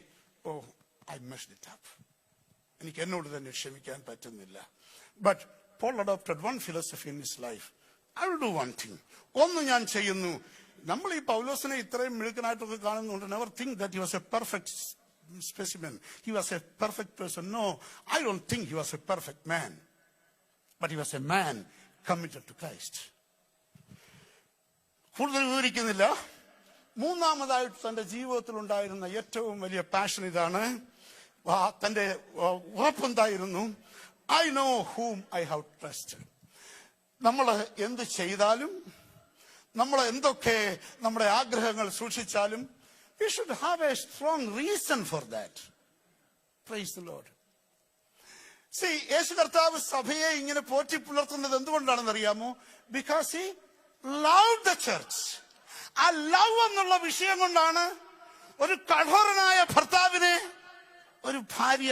oh, I messed it up. എനിക്ക് എന്നോട് തന്നെ ക്ഷമിക്കാൻ പറ്റുന്നില്ല. But Paul adopted one philosophy in his life. I will do one thing. ഒന്ന് ഞാൻ ചെയ്യുന്നു. നമ്മൾ ഈ പൗലോസിനെ ഇത്രയും മിടുക്കനായിട്ടൊക്കെ കാണുന്നുണ്ട്. Never think that he was a perfect specimen. He was a perfect person. No, I don't think he was a perfect man. But he was a man committed to Christ. കൂടുതൽ വിവരിക്കുന്നില്ല. മൂന്നാമതായിട്ട് തന്റെ ജീവിതത്തിൽ ഉണ്ടായിരുന്ന ഏറ്റവും വലിയ പാഷൻ ഇതാണ്. തന്റെ ഉറപ്പെന്തായിരുന്നു? I know whom I have trusted. നമ്മൾ എന്ത് ചെയ്താലും, നമ്മൾ എന്തൊക്കെ നമ്മുടെ ആഗ്രഹങ്ങൾ സൂക്ഷിച്ചാലും, we should have a strong reason for that. Praise the Lord. See, യേശു കർത്താവ് സഭയെ ഇങ്ങനെ പോറ്റി പുലർത്തുന്നത് എന്തുകൊണ്ടാണെന്ന് അറിയാമോ? Because he loved the church. ആ ലവ് എന്നുള്ള വിഷയം കൊണ്ടാണ് ഒരു കഠോരനായ ഭർത്താവിനെ ഒരു ഭാര്യ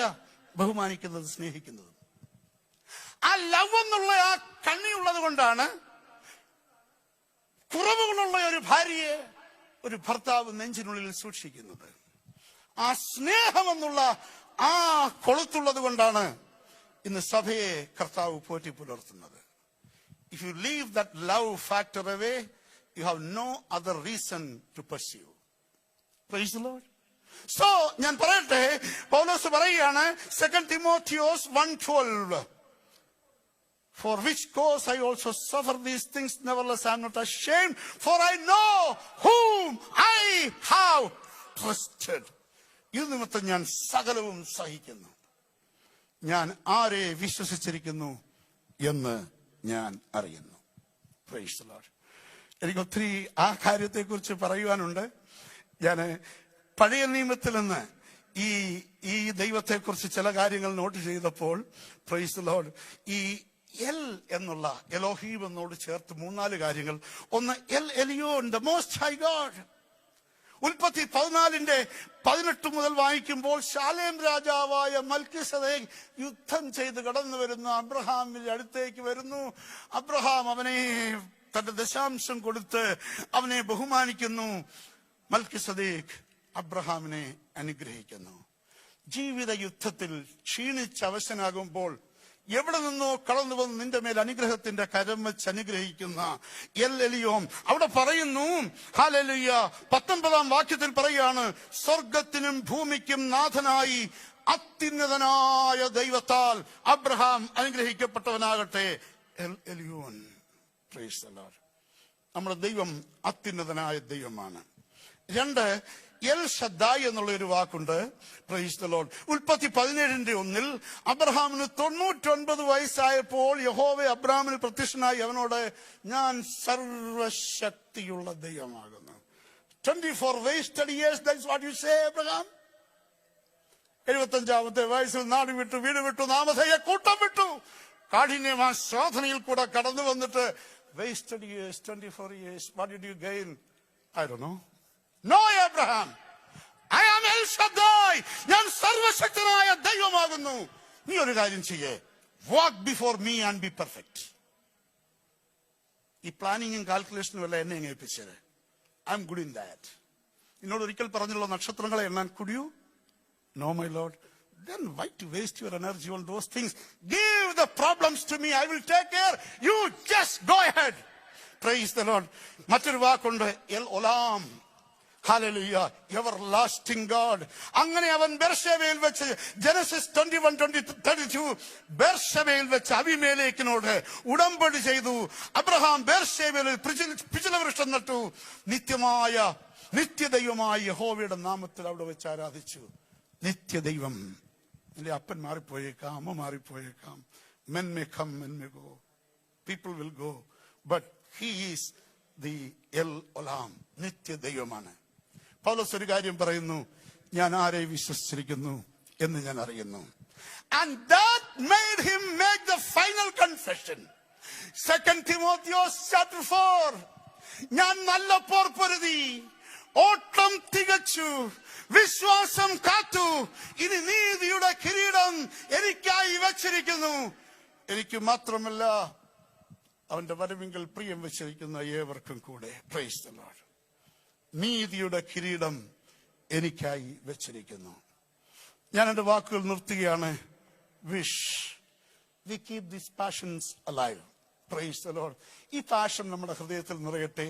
ബഹുമാനിക്കുന്നത്, സ്നേഹിക്കുന്നത്. ആ ലവ് എന്നുള്ള ആ കണ്ണിയുള്ളത് കൊണ്ടാണ് കുറവുകളുള്ള ഒരു ഭാര്യയെ ഒരു ഭർത്താവ് നെഞ്ചിനുള്ളിൽ സൂക്ഷിക്കുന്നത്. ആ സ്നേഹമെന്നുള്ള ആ കൊളുത്തുള്ളത് കൊണ്ടാണ് ഇന്ന് സഭയെ കർത്താവ് പോറ്റി പുലർത്തുന്നത്. If you leave that love factor away, you have no other reason to pursue. Praise the Lord. So, ഞാൻ പറയട്ടെ, പൗലോസ് പറയുകയാണ് 2 Timotheus 1:12. For which cause I also suffer these things, nevertheless I am not ashamed, for I know whom I have trusted. ഇത് നിമിത്തം ഞാൻ സകലവും സഹിക്കുന്നു. ഞാൻ ആരെ വിശ്വസിച്ചിരിക്കുന്നു എന്ന് ഞാൻ അറിയുന്നു. Praise the Lord. എനിക്ക് ഒത്തിരി ആ കാര്യത്തെക്കുറിച്ച് പറയുവാനുണ്ട്. ഞാൻ പഴയ നിയമത്തിൽ നിന്ന് ഈ ദൈവത്തെക്കുറിച്ച് ചില കാര്യങ്ങൾ നോട്ട് ചെയ്തപ്പോൾ, പ്രൈസ് ദി ലോർഡ്, ഈ എൽ എന്നുള്ള എലോഹീം എന്നോട് ചേർത്ത് 3-4 കാര്യങ്ങൾ. ഒന്ന്, El Elyon, the most high God. ഉൽപ്പത്തി 14:18 മുതൽ വായിക്കുമ്പോൾ ശാലേം രാജാവായ മൽക്കിസദേക്ക് യുദ്ധം ചെയ്ത് കടന്നു വരുന്ന അബ്രഹാമിന്റെ അടുത്തേക്ക് വരുന്നു. അബ്രഹാം അവനെ തന്റെ ദശാംശം കൊടുത്ത് അവനെ ബഹുമാനിക്കുന്നു. മൽക്കിസദേക്ക് അബ്രഹാമിനെ അനുഗ്രഹിക്കുന്നു. ജീവിത യുദ്ധത്തിൽ ക്ഷീണിച്ച് അവശനാകുമ്പോൾ എവിടെ നിന്നോ കടന്നു വന്ന് നിന്റെ മേൽ അനുഗ്രഹത്തിന്റെ കരം വെച്ച് അനുഗ്രഹിക്കുന്ന എൽ എലിയോം അവിടെ പറയുന്നു. ഹല്ലേലൂയ. 19-ാം വാക്യത്തിൽ പറയുകയാണ്, സ്വർഗത്തിനും ഭൂമിക്കും നാഥനായി അത്യുന്നതനായ ദൈവത്താൽ അബ്രഹാം അനുഗ്രഹിക്കപ്പെട്ടവനാകട്ടെ. El Elyon. Praise the Lord. നമ്മുടെ ദൈവം അത്യുന്നതനായ ദൈവമാണ്. 2, എൽ ഷദ്ദായ് എന്നുള്ള ഒരു വാക്കുണ്ട്. Price the Lord. ഉൽപ്പത്തി 17:1 അബ്രഹാമിന് 99 വയസ്സായപ്പോൾ യഹോവ അബ്രഹാമിന് പ്രത്യക്ഷനായി അവനോട്, ഞാൻ സർവശക്തിയുള്ള ദൈവമാകുന്നു. 24 wasted years, that's what you say, Abraham. 75-ാമത്തെ വയസ്സിൽ നാട് വിട്ടു, വീട് വിട്ടു, നാമധേയ കൂട്ടം വിട്ടു, കാഠിന്യമായ ശോധനയിൽ കൂടെ കടന്നു വന്നിട്ട് wasted years, 24 years. What did you gain? I don't know. No, Abraham. I am El Shaddai. ഞാൻ സർവശക്തനായ ദൈവമാകുന്നു. നീ ഒരു കാര്യം ചെയ്യേ, walk before me and be perfect. ഈ പ്ലാനിങ്ങും കാൽക്കുലേഷനും എല്ലാം എന്നെ ഏൽപ്പിച്ചത്. I am good in that. എന്നോട് ഒരിക്കൽ പറഞ്ഞുള്ള നക്ഷത്രങ്ങളെ എണ്ണാൻ could you? No, my Lord. Then why to waste your energy on those things? Give the problems to me. I will take care. You just go ahead. Praise the Lord. മറ്റൊരു വാക്കുണ്ട്, എൽ ഒലാം. Hallelujah. Everlasting God. അങ്ങനെ അവൻ ബെർശേബയിൽ വെച്ച് ജനസിസ് 21:32 ബെർശേബയിൽ വെച്ച് അബീമേലെക്കിനോട് ഉടമ്പടി ചെയ്തു. അബ്രഹാം ബെർശേബയിൽ പിചിലവൃക്ഷം നട്ടു. നിത്യദൈവമായ യഹോവയുടെ നാമത്തിൽ അവിടെ വെച്ച് ആരാധിച്ചു. നിത്യദൈവം. എന്റെ അപ്പൻ മാറിപ്പോയേക്കാം, അമ്മ മാറിപ്പോയേക്കാം. Men may come, men may go. People will go. But he is the El Olam. നിത്യദൈവമാണ്. പൗലോസ് ഒരു കാര്യം പറയുന്നു, ഞാൻ ആരെ വിശ്വസിച്ചിരിക്കുന്നു എന്ന് ഞാൻ അറിയുന്നു. And that made him make the final confession. 2 Timothy 4. ഞാൻ നല്ല പോർ പൊരുതി, ഓട്ടം തികച്ചു, വിശ്വാസം കാത്തു, ഇനി നീതിയുടെ കിരീടം എനിക്കായി വച്ചിരിക്കുന്നു. എനിക്ക് മാത്രമല്ല, അവന്റെ വരവിങ്കൽ പ്രിയം വെച്ചിരിക്കുന്ന ഏവർക്കും കൂടെ. Price the Lord. നീതിയുടെ കിരീടം എനിക്കായി വെച്ചിരിക്കുന്നു. ഞാൻ എന്റെ വാക്കുകൾ നിർത്തുകയാണ്. we keep these passions alive. Praise the Lord. ഈ പാഷൻ നമ്മുടെ ഹൃദയത്തിൽ നിറയട്ടെ.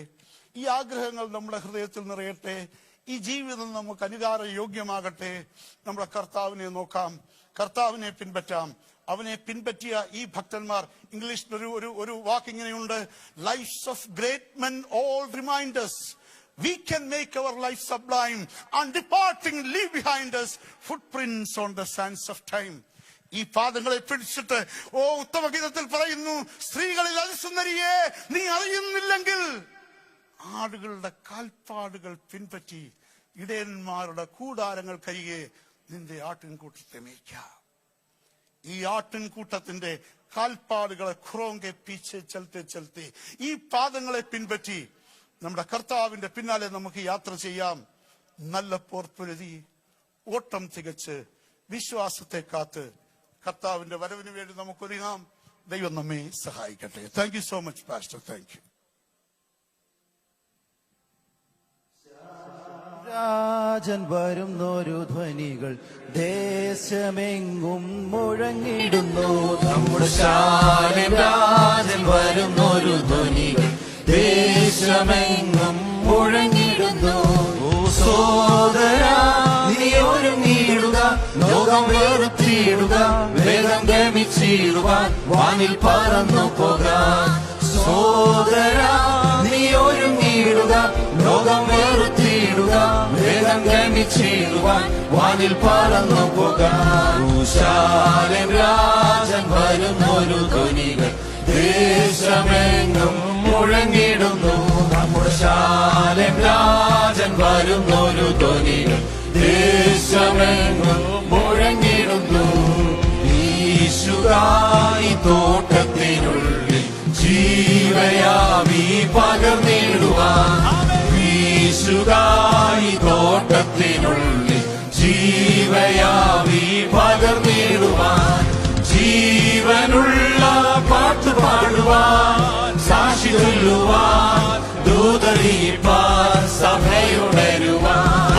ഈ ആഗ്രഹങ്ങൾ നമ്മുടെ ഹൃദയത്തിൽ നിറയട്ടെ. ഈ ജീവിതം നമുക്ക് അനുകാര യോഗ്യമാകട്ടെ. നമ്മുടെ കർത്താവിനെ നോക്കാം, കർത്താവിനെ പിൻപറ്റാം. അവനെ പിൻപറ്റിയ ഈ ഭക്തന്മാർ, ഇംഗ്ലീഷിൽ ഒരു വാക്ക് ഇങ്ങനെയുണ്ട്, lives of great men all reminders. We can make our life sublime and departing leave behind us footprints on the sands of time. ഈ പാദങ്ങളെ പിടിച്ചിട്ട് ഉത്തമഗീതത്തിൽ പറയുന്നു, സ്ത്രീകളിൽ അതിസുന്ദരിയെ നീ അറിയുന്നില്ലെങ്കിൽ ആടുകളുടെ കാൽപ്പാടുകൾ പിൻപറ്റി ഇടയന്മാരുടെ കൂടാരങ്ങൾ കരികെ നിന്റെ ആട്ടിൻകൂട്ടത്തെ മേയ്ക്കാം. ഈ ആട്ടിൻകൂട്ടത്തിന്റെ കാൽപ്പാടുകളെ ഖുറോങ്കെ പീച്ചെ ചലത്തെ ഈ പാദങ്ങളെ പിൻപറ്റി നമ്മുടെ കർത്താവിന്റെ പിന്നാലെ നമുക്ക് യാത്ര ചെയ്യാം. നല്ല പോർപ്പൊരുതി, ഓട്ടം തികച്ച്, വിശ്വാസത്തെ കാത്ത് കർത്താവിന്റെ വരവിന് വേണ്ടി നമുക്കൊരുങ്ങാം. ദൈവം നമ്മെ സഹായിക്കട്ടെ. Thank you so much pastor. Thank you. Rajan വരുന്നൊരു ധ്വനികൾ ദേശമെങ്ങും മുഴങ്ങിടുന്നു. നമ്മുടെ ശാലേം രാജൻ വരുന്നൊരു ധ്വനികൾ ദേശമെങ്ങും മുഴങ്ങിടുന്നു. സോദരാ നീ ഒരുങ്ങിയിടുക, ലോകം വെറുത്തിയിടുക, വേഗം ഗമിച്ചിടുവാൻ വാനിൽ പറന്നു പോകാൻ. സോദരാ നീ ഒരുങ്ങിയിടുക, ലോകം വെറുത്തിയിടുക, വേഗം ഗമിച്ചിടുവാൻ വാനിൽ പറന്നു പോകാൻ. ശാലേം രാജൻ വരുന്നൊരു ധ്വനികൾ ദേശമെങ്ങും മുഴങ്ങിടുന്നു. നമ്മുടെ ശാലേം രാജൻ വരുന്നൊരു ധ്വനികൾ ദേശമെങ്ങും മുഴങ്ങിടുന്നു. ഈശുകായി തോട്ടത്തിനുള്ളിൽ ജീവയാവി പകർന്നിടുവാൻ. ഈശുകായി തോട്ടത്തിനുള്ളിൽ ജീവയാവി പകർന്നിടുവാൻ. ജീവനുള്ള പാട്ട് പാടുവാൻ, സാക്ഷി ചൊല്ലുവാൻ, ദൂതറിയിപ്പാൻ, സഭയുണരുവാൻ.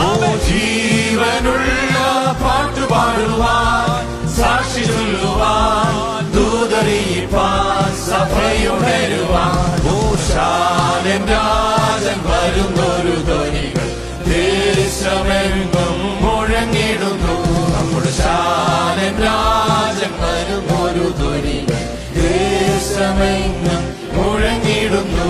ശാലൻ രാജൻ വരുന്നൊരു ധ്വനികൾ ദേശമെങ്ങും മുഴങ്ങിടുന്നു. നമ്മുടെ ശാലൻ രാജൻ വരുന്നൊരു ധ്വനികൾ ദേശമെങ്ങും മുഴങ്ങിടുന്നു.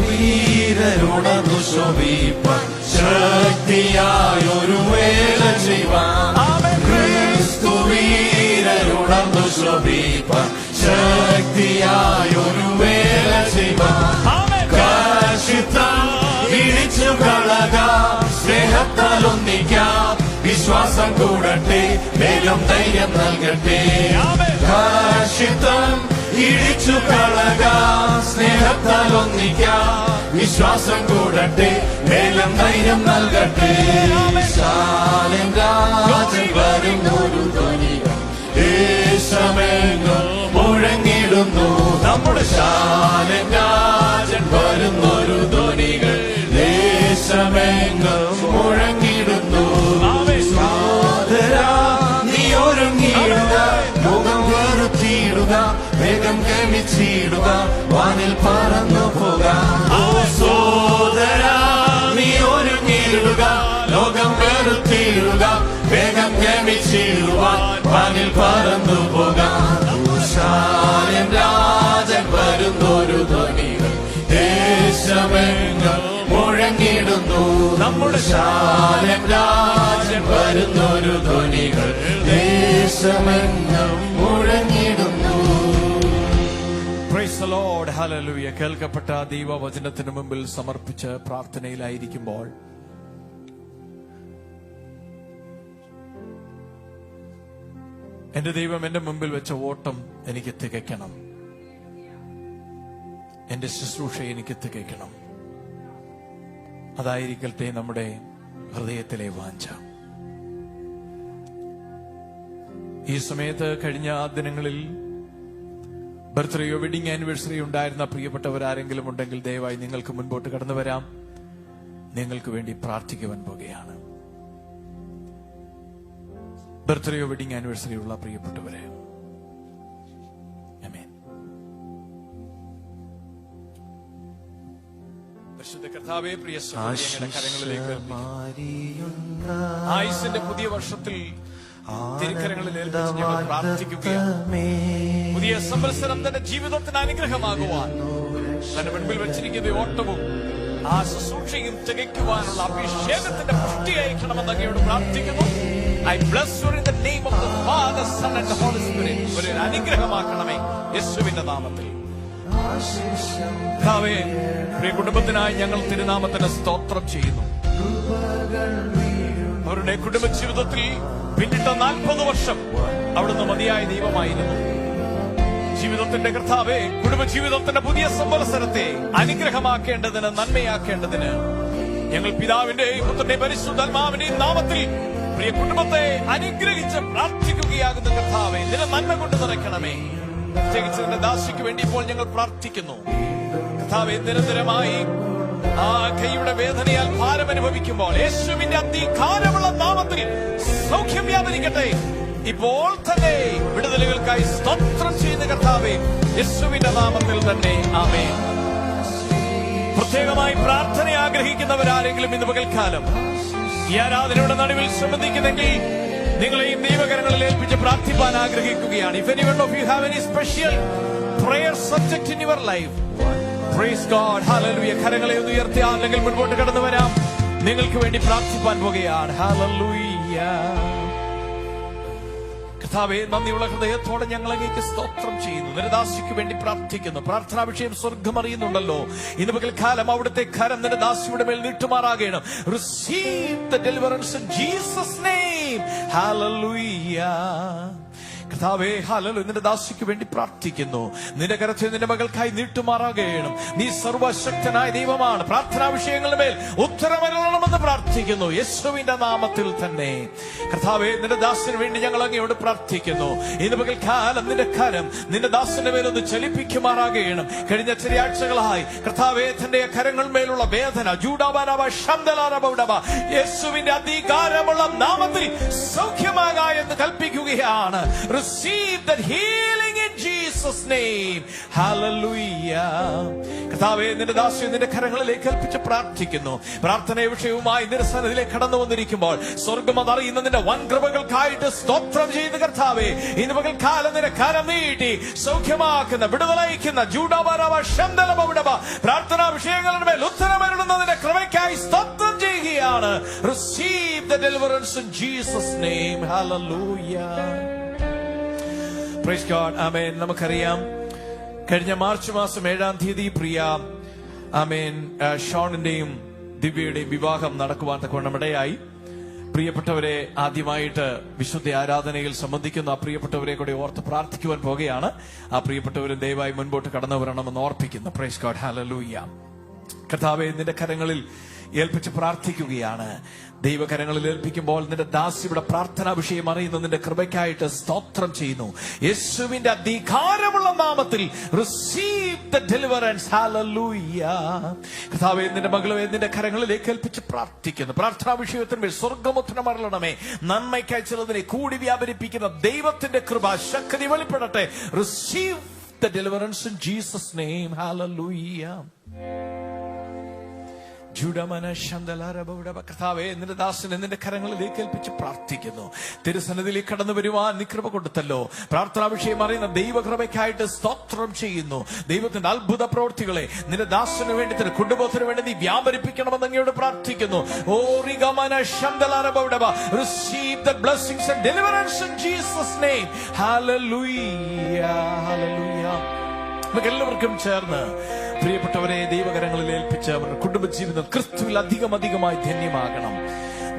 വീരരുണർന്നു ശോഭിപ്പാൻ ശക്തിയായൊരു വേല ചെയ്യുവാൻ. ക്രിസ്തു വീരരുണർന്നു ശോഭിപ്പാൻ ശക്തിയായൊരു വേല ചെയ്യുവാൻ. കാശിത്തം ഇടിച്ചു കളകാം, സ്നേഹത്താൽ ഒന്നിക്കാം, വിശ്വാസം കൂടട്ടെ, വേഗം ധൈര്യം നൽകട്ടെ. കാശിത്തം ഇടിച്ചു കളകാം, സ്നേഹത്താൽ ഒന്നിക്കാം, വിശ്വാസം കൂടട്ടെ, വേഗം ധൈര്യം നൽകട്ടെ. ശാലൻ രാജൻ വരുന്നൊരു ധ്വനികൾ ദേശമെങ്ങും മുഴങ്ങിടുന്നു. നമ്മുടെ ശാലൻ രാജൻ വരുന്നൊരു ധ്വനികൾ ദേശമെങ്ങും മുഴങ്ങിടുന്നു. നീ ഒരുങ്ങിയിടുക, മുഖം വെറുത്തിയിടുക, വേഗം ഗമിച്ചിടുക, വാനിൽ പറന്നു പോകാം. സോദരാ നീ ഒരുങ്ങിയിടുക, ലോകം വെറുത്തിയിടുക, വേഗം ഗമിച്ചിടുവാൻ, വാനിൽ പറന്നു പോകാം. ശാലൻ രാജൻ വരുന്നൊരു ധ്വനികൾ ദേശമെങ്ങും മുഴങ്ങിടുന്നു. നമ്മുടെ ശാലൻ രാജൻ വരുന്നൊരു ധ്വനികൾ ദേശമെങ്ങും മുഴങ്ങിടുന്നു. Praise the Lord, hallelujah. കേൾക്കപ്പെട്ട ദൈവവചനത്തിന് മുമ്പിൽ സമർപ്പിച്ച് പ്രാർത്ഥനയിലായിരിക്കുമ്പോൾ എന്റെ ദൈവം എന്റെ മുമ്പിൽ വെച്ച ഓട്ടം എനിക്ക് തികയ്ക്കണം, എന്റെ ശുശ്രൂഷ എനിക്ക് തികയ്ക്കണം. അതായിരിക്കട്ടെ നമ്മുടെ ഹൃദയത്തിലെ വാഞ്ച. ഈ സമയത്ത് കഴിഞ്ഞ ദിനങ്ങളിൽ ബർത്ത്ഡേയോ വെഡിങ് ആനിവേഴ്സറി ഉണ്ടായിരുന്ന പ്രിയപ്പെട്ടവരാരെങ്കിലും ഉണ്ടെങ്കിൽ ദയവായി നിങ്ങൾക്ക് മുൻപോട്ട് കടന്നു വരാം. നിങ്ങൾക്ക് വേണ്ടി പ്രാർത്ഥിക്കുവാൻ പോകുകയാണ്. ബർത്ത്ഡേയോ വെഡിങ് ആനിവേഴ്സറി ഉള്ള പ്രിയപ്പെട്ടവരെ, ആമേൻ. പരിശുദ്ധ കർത്താവേ, പ്രിയ സഹോദരങ്ങളുടെ കരങ്ങളിലേക്ക് ആയുസിന്റെ പുതിയ വർഷത്തിൽ തിരുക്കരങ്ങളിൽ ഏൽപ്പിച്ച് ഞങ്ങൾ പ്രാർത്ഥിക്കുകയാണ്. പുതിയ സംവത്സരം തന്റെ ജീവിതത്തിന് അനുഗ്രഹമാകുവാൻ തന്റെ മുൻപിൽ വെച്ചിരിക്കുന്ന ഓട്ടവും ആ ശുശ്രൂഷയും തികയ്ക്കുവാനുള്ള അഭിഷേകത്തിന്റെ പുഷ്ടി അയക്കണമെന്ന് അങ്ങയോട് പ്രാർത്ഥിക്കുന്നു. I bless you in the name of the Father, Son and the Holy Spirit. ഒരു അനുഗ്രഹമാക്കണമേ യേശുവിന്റെ നാമത്തിൽ. കർത്താവേ, പ്രിയ കുടുംബത്തിനായി ഞങ്ങൾ തിരുനാമത്തിന് സ്തോത്രം ചെയ്യുന്നു. അവരുടെ കുടുംബ ജീവിതത്തിൽ പിന്നിട്ട 40 വർഷം അവിടുന്ന് മതിയായ ദൈവമായിരുന്നു. ജീവിതത്തിന്റെ കർത്താവേ, കുടുംബജീവിതത്തിന്റെ പുതിയ സംവത്സരത്തെ അനുഗ്രഹമാക്കേണ്ടതിന്, നന്മയാക്കേണ്ടതിന് ഞങ്ങൾ പിതാവിന്റെയും പുത്രന്റെയും പരിശുദ്ധാത്മാവിന്റെയും നാമത്തിൽ പ്രിയ കുടുംബത്തെ അനുഗ്രഹിച്ച് പ്രാർത്ഥിക്കുകയാകുന്ന കർത്താവേ, നിന്റെ നന്മ കൊണ്ട് നിറയ്ക്കണമേ. പ്രത്യേകിച്ച് നിന്റെ ദാസിക്ക് വേണ്ടി ഇപ്പോൾ ഞങ്ങൾ പ്രാർത്ഥിക്കുന്നു. കർത്താവേ, നിരന്തരമായി ആ കൈയുടെ വേദനയാൽ ഭാരം അനുഭവിക്കുമ്പോൾ യേശുവിന്റെ അതികാരമുള്ള നാമത്തിൽ സൗഖ്യം വ്യാപരിക്കട്ടെ. ഇപ്പോൾ തന്നെ വിടുതലുകൾക്കായി സ്തോത്രം ചെയ്യുന്ന കർത്താവേ, യേശുവിന്റെ നാമത്തിൽ തന്നെ ആമേൻ. പ്രത്യേകമായി പ്രാർത്ഥന ആഗ്രഹിക്കുന്നവരാരെങ്കിലും ഇന്ന് പകൽക്കാലം ഈ ആരാധനയുടെ നടുവിൽ സംബന്ധിക്കുന്നെങ്കിൽ നിങ്ങളെയും ദൈവകരങ്ങളിൽ ഏൽപ്പിച്ച് പ്രാർത്ഥിപ്പാൻ ആഗ്രഹിക്കുകയാണ്. If anyone of you have any special prayer subject in your life, praise God, hallelujah. കരങ്ങളെ ഒന്ന് ഉയർത്തി അല്ലെങ്കിൽ മുൻപോട്ട് കടന്നു വരാം. നിങ്ങൾക്ക് വേണ്ടി പ്രാർത്ഥിപ്പാൻ പോകുകയാണ്. Hallelujah. കർത്താവേ, നന്ദിയുള്ള ഹൃദയത്തോടെ ഞങ്ങൾ അങ്ങേക്ക് സ്തോത്രം ചെയ്യുന്നു. നിരദാസിക്ക് വേണ്ടി പ്രാർത്ഥിക്കുന്നു. പ്രാർത്ഥനാ വിഷയം സ്വർഗം അറിയുന്നുണ്ടല്ലോ. ഇന്ന് പകൽക്കാലം അവിടുത്തെ കരം നിരദാസിയുടെ മേൽ നീട്ടുമാറാകണം. Receive the deliverance in Jesus' name. Hallelujah. കർത്താവേ, ഹല്ലേലൂയ. നിന്റെ ദാസിക്ക് വേണ്ടി പ്രാർത്ഥിക്കുന്നു. നിന്റെ കരത്തെ നിന്റെ മകൾക്കായി നീട്ടുമാറാകണം. നീ സർവശക്തനായ ദൈവമാണ്. പ്രാർത്ഥനാ വിഷയങ്ങളുടെ മേൽ ഉത്തരമരുളണമെന്ന് പ്രാർത്ഥിക്കുന്നു യേശുവിന്റെ നാമത്തിൽ തന്നെ. കർത്താവേ, നിന്റെ ദാസിന് വേണ്ടി ഞങ്ങൾ അങ്ങയോട് പ്രാർത്ഥിക്കുന്നു. ഇന്ന് പകൽക്കാലം നിന്റെ കരം നിന്റെ ദാസിന്റെ മേലൊന്ന് ചലിപ്പിക്കുമാറാകണം. കഴിഞ്ഞ ചില ആഴ്ചകളായി കർത്താവേ, തന്റെ കരങ്ങൾ മേലുള്ള വേദന യേശുവിന്റെ അധികാരമുള്ള നാമത്തിൽ സൗഖ്യമാക എന്ന് കൽപ്പിക്കുകയാണ്. Receive that healing in Jesus' name. Hallelujah. കർത്താവേ, നിന്റെ ദാസിയെ നിന്റെ കരങ്ങളിലേക്ക് ഏൽപ്പിച്ച് പ്രാർത്ഥിക്കുന്നു. പ്രാർത്ഥന വിഷയവുമായി നിന്റെ സന്നിധിയിലേക്ക് കടന്നു വന്നിരിക്കുമ്പോൾ സ്വർഗം അതറിയുന്ന നിന്റെ വൻ കൃപകൾക്കായിട്ട് സ്തോത്രം ചെയ്യുന്ന കർത്താവേ, ഇന്ന് പകൽക്കാലം നിന്റെ കരം നീട്ടി സൗഖ്യമാക്കുന്ന, വിടുതലയിക്കുന്ന പ്രാർത്ഥനാ വിഷയങ്ങളുടെ മേൽ ഉത്തരമരുളുന്നതിന്റെ കൃപയ്ക്കായി സ്തോത്രം ചെയ്യുകയാണ്. Receive the deliverance in Jesus' name. Hallelujah. Praise God. Amen. നമുക്കറിയാം, കഴിഞ്ഞ മാർച്ച് മാസം 7-ാം തീയതി പ്രിയ ഷോണിന്റെയും ദിവ്യയുടെയും വിവാഹം നടക്കുവാൻ തക്കവണ്ണം ഇടയായി. പ്രിയപ്പെട്ടവരെ, ആദ്യമായിട്ട് വിശുദ്ധ ആരാധനയിൽ സംബന്ധിക്കുന്ന ആ പ്രിയപ്പെട്ടവരെ കൂടി ഓർത്ത് പ്രാർത്ഥിക്കുവാൻ പോകുകയാണ്. ആ പ്രിയപ്പെട്ടവരും ദയവായി മുൻപോട്ട് കടന്നു വരണമെന്ന് ഓർപ്പിക്കുന്നു. Praise God. ഹല്ലേലൂയ. കർത്താവേ, നിന്റെ കരങ്ങളിൽ ഏൽപ്പിച്ച് പ്രാർത്ഥിക്കുകയാണ്. ദൈവകരങ്ങളിൽ ഏൽപ്പിക്കുമ്പോൾ നിന്റെ ദാസിയുടെ പ്രാർത്ഥനാ വിഷയം അറിയുന്ന നിന്റെ കൃപയ്ക്കായിട്ട് സ്തോത്രം ചെയ്യുന്നു. യേശുവിന്റെ അധികാരമുള്ള നാമത്തിൽ receive the deliverance. Hallelujah. കർത്താവേ, നിന്റെ മകളെ നിന്റെ കരങ്ങളിലേക്ക് ഏൽപ്പിച്ച് പ്രാർത്ഥിക്കുന്നു. പ്രാർത്ഥനാ വിഷയത്തിന്മേൽ സ്വർഗ്ഗമുദ്രമരുളണമേ. നന്മയ്ക്കായി ചിലതിനെ കൂടി വ്യാപരിപ്പിക്കുന്ന ദൈവത്തിന്റെ കൃപ ശക്തി വെളിപ്പെടട്ടെ. Receive the deliverance in Jesus' name. Hallelujah. കർത്താവേ, നിന്റെ ദാസനെ നിന്റെ കരങ്ങളിലേക്ക് ഏൽപ്പിച്ച് പ്രാർത്ഥിക്കുന്നു. തിരുസന്നിധിയിലേക്ക് കടന്നു വരുവാൻ നീ കൃപ കൊടുത്തല്ലോ. പ്രാർത്ഥനാ വിഷയം അറിയുന്ന ദൈവകൃപയ്ക്കായിട്ട് സ്തോത്രം ചെയ്യുന്നു. ദൈവത്തിന്റെ അത്ഭുത പ്രവൃത്തികളെ നിന്റെ ദാസന് വേണ്ടി, നിന്റെ കുടുംബത്തിന് വേണ്ടി നീ വ്യാപരിപ്പിക്കണമെന്ന് അങ്ങയോട് പ്രാർത്ഥിക്കുന്നു. Receive the blessings and deliverance in Jesus' name. Hallelujah. Hallelujah. നമുക്ക് എല്ലാവർക്കും ചേർന്ന് പ്രിയപ്പെട്ടവരെ ദൈവകരങ്ങളിൽ ഏൽപ്പിച്ച് അവരുടെ കുടുംബജീവിതം ക്രിസ്തുവിൽ അധികമായി ധന്യമാകണം.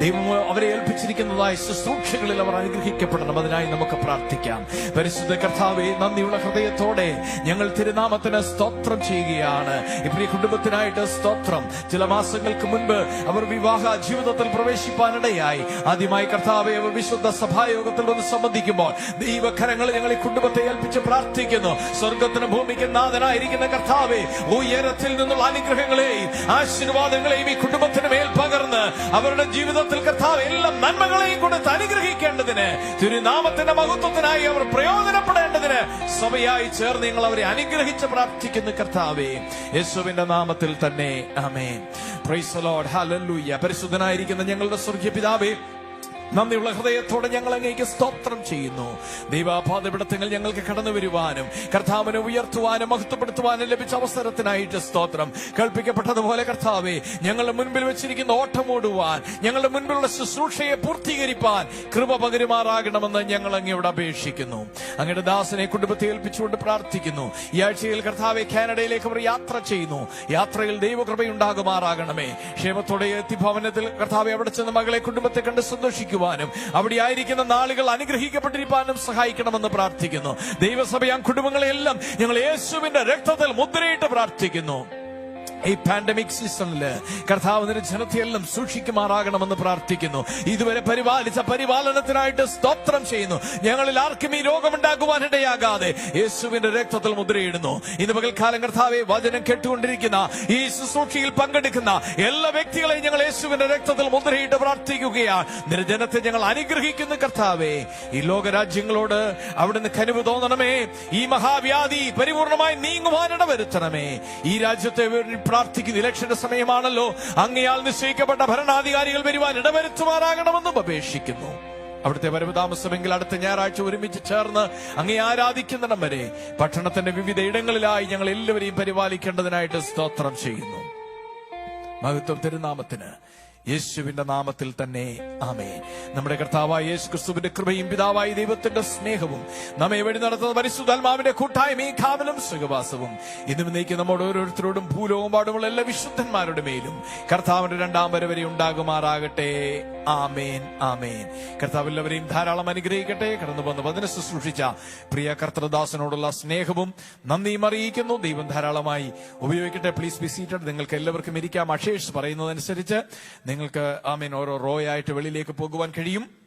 ദൈവം അവരെ ഏൽപ്പിച്ചിരിക്കുന്നതായ ശുശ്രൂഷകളിൽ അവർ അനുഗ്രഹിക്കപ്പെടണം. അതിനായി നമുക്ക് പ്രാർത്ഥിക്കാം. പരിശുദ്ധ കർത്താവേ, നന്ദിയുള്ള ഹൃദയത്തോടെ ഞങ്ങൾ തിരുനാമത്തിന് സ്തോത്രം ചെയ്യുകയാണ്. ഈ പ്രിയ കുടുംബത്തിനായിട്ട് സ്തോത്രം. ചില മാസങ്ങൾക്ക് മുൻപ് അവർ വിവാഹ ജീവിതത്തിൽ പ്രവേശിപ്പാനിടയായി. ആദ്യമായി കർത്താവെ, അവർ വിശുദ്ധ സഭായോഗത്തിൽ വന്ന് സംബന്ധിക്കുമ്പോൾ ദൈവകരങ്ങൾ ഞങ്ങൾ ഈ കുടുംബത്തെ ഏൽപ്പിച്ച് പ്രാർത്ഥിക്കുന്നു. സ്വർഗത്തിന് ഭൂമിക്ക് നാഥനായിരിക്കുന്ന കർത്താവെ, ഉയരത്തിൽ നിന്നുള്ള അനുഗ്രഹങ്ങളെയും ആശീർവാദങ്ങളെയും ഈ കുടുംബത്തിന് മേൽ പകർന്ന് അവരുടെ ജീവിതം കർത്താവ് എല്ലാ നന്മകളെയും കൊടുത്ത് അനുഗ്രഹിക്കേണ്ടതിന്, തിരുനാമത്തിന്റെ മഹത്വത്തിനായി അവർ പ്രയോജനപ്പെടേണ്ടതിന് സഭയായി ചേർന്ന് നിങ്ങൾ അവരെ അനുഗ്രഹിച്ച് പ്രാർത്ഥിക്കുന്നു കർത്താവേ, യേശുവിന്റെ നാമത്തിൽ തന്നെ. Amen. Praise the Lord. Hallelujah. പരിശുദ്ധനായിരിക്കുന്ന ഞങ്ങളുടെ സ്വർഗ്ഗീയ പിതാവേ, നന്ദിയുള്ള ഹൃദയത്തോടെ ഞങ്ങൾ അങ്ങേക്ക് സ്തോത്രം ചെയ്യുന്നു. ദൈവാപാദപിടത്തങ്ങൾ ഞങ്ങൾക്ക് കടന്നു വരുവാനും കർത്താവിനെ ഉയർത്തുവാനും മഹത്വപ്പെടുത്തുവാനും ലഭിച്ച അവസരത്തിനായിട്ട് സ്തോത്രം. കൽപ്പിക്കപ്പെട്ടതുപോലെ കർത്താവെ, ഞങ്ങളുടെ മുൻപിൽ വെച്ചിരിക്കുന്ന ഓട്ടമോടുവാൻ, ഞങ്ങളുടെ മുൻപിലുള്ള ശുശ്രൂഷയെ പൂർത്തീകരിപ്പാൻ കൃപ പകരുമാറാകണമെന്ന് ഞങ്ങൾ അങ്ങയോട് അപേക്ഷിക്കുന്നു. അങ്ങയുടെ ദാസനെ കുടുംബത്തെ ഏൽപ്പിച്ചുകൊണ്ട് പ്രാർത്ഥിക്കുന്നു. ഈ ആഴ്ചയിൽ കർത്താവെ, കാനഡയിലേക്ക് അവർ യാത്ര ചെയ്യുന്നു. യാത്രയിൽ ദൈവകൃപയുണ്ടാകുമാറാകണമേ. ക്ഷേമത്തോടെ എത്തി ഭവനത്തിൽ കർത്താവെ അവിടെ ചെന്ന് മകളെ കുടുംബത്തെ കണ്ട് സന്തോഷിക്കും അവിടെ ആയിരിക്കുന്ന നാളുകൾ അനുഗ്രഹിക്കപ്പെട്ടിരിക്കാനും സഹായിക്കണമെന്ന് പ്രാർത്ഥിക്കുന്നു. ദൈവസഭയാം കുടുംബങ്ങളെല്ലാം ഞങ്ങൾ യേശുവിന്റെ രക്തത്തിൽ മുദ്രയിട്ട് പ്രാർത്ഥിക്കുന്നു. ഈ പാൻഡമിക് സീസണില് കർത്താവ് നിന്റെ ജനത്തെയെല്ലാം സൂക്ഷിക്കുമാറാകണമെന്ന് പ്രാർത്ഥിക്കുന്നു. ഇതുവരെ പരിപാലിച്ച പരിപാലനത്തിനായിട്ട് സ്തോത്രം ചെയ്യുന്നു. ഞങ്ങളിൽ ആർക്കും ഈ രോഗമുണ്ടാകുവാനിടയാകാതെ യേശുവിന്റെ രക്തത്തിൽ മുദ്രയിടുന്നു. ഇന്ന് പകൽക്കാലം കർത്താവെ, വചനം കേട്ടുകൊണ്ടിരിക്കുന്ന ഈ ശുശ്രൂഷയിൽ പങ്കെടുക്കുന്ന എല്ലാ വ്യക്തികളെയും ഞങ്ങൾ യേശുവിന്റെ രക്തത്തിൽ മുദ്രയിട്ട് പ്രാർത്ഥിക്കുകയാണ്. നിന്റെ ജനത്തെ ഞങ്ങൾ അനുഗ്രഹിക്കുന്നു കർത്താവെ. ഈ ലോകരാജ്യങ്ങളോട് അവിടുന്ന് കനിവ് തോന്നണമേ. ഈ മഹാവ്യാധി പരിപൂർണമായി നീങ്ങുവാനിട വരുത്തണമേ. ഈ രാജ്യത്തെ പ്രാർത്ഥിക്കുന്ന ഇലക്ഷന്റെ സമയമാണല്ലോ. അങ്ങയാൽ നിശ്ചയിക്കപ്പെട്ട ഭരണാധികാരികൾ വരുവാൻ ഇടവരുത്തുമാറാകണമെന്നും അപേക്ഷിക്കുന്നു. അവിടുത്തെ വരവ് താമസമെങ്കിൽ അടുത്ത ഞായറാഴ്ച ഒരുമിച്ച് ചേർന്ന് അങ്ങേ ആരാധിക്കുന്നിടം വരെ പട്ടണത്തിന്റെ വിവിധ ഇടങ്ങളിലായി ഞങ്ങൾ എല്ലാവരെയും പരിപാലിക്കേണ്ടതിനായിട്ട് സ്തോത്രം ചെയ്യുന്നു. മഹത്വം തിരുനാമത്തിന്. യേശുവിന്റെ നാമത്തിൽ തന്നെ. ആമേൻ. നമ്മുടെ കർത്താവായ യേശു ക്രിസ്തുവിന്റെ കൃപയും പിതാവായ ദൈവത്തിന്റെ സ്നേഹവും നമ്മെ വഴി നടത്തുന്ന പരിശുദ്ധാത്മാവിന്റെ കൂട്ടായ്മയും കാവലും സുഖവാസവും ഇന്നും നീക്കി നമ്മോട് ഓരോരുത്തരോടും ഭൂലോകമ്പാടുമുള്ള എല്ലാ വിശുദ്ധന്മാരുടെ മേലും കർത്താവിന്റെ രണ്ടാം വരവരെ ഉണ്ടാകുമാറാകട്ടെ. ആമേൻ. ആമേൻ. കർത്താവ് എല്ലാവരെയും ധാരാളം അനുഗ്രഹിക്കട്ടെ. കടന്നു വന്ന് വചന ശുശ്രൂഷിച്ച പ്രിയ കർത്തൃദാസനോടുള്ള സ്നേഹവും നന്ദിയും അറിയിക്കുന്നു. ദൈവം ധാരാളമായി ഉപയോഗിക്കട്ടെ. Please be seated. നിങ്ങൾക്ക് എല്ലാവർക്കും ഇരിക്കാം. അക്ഷേഷ് പറയുന്നതനുസരിച്ച് നിങ്ങൾക്ക് ആമേൻ ഓരോ റോ ആയിട്ട് വെളിയിലേക്ക് പോകുവാൻ കഴിയും.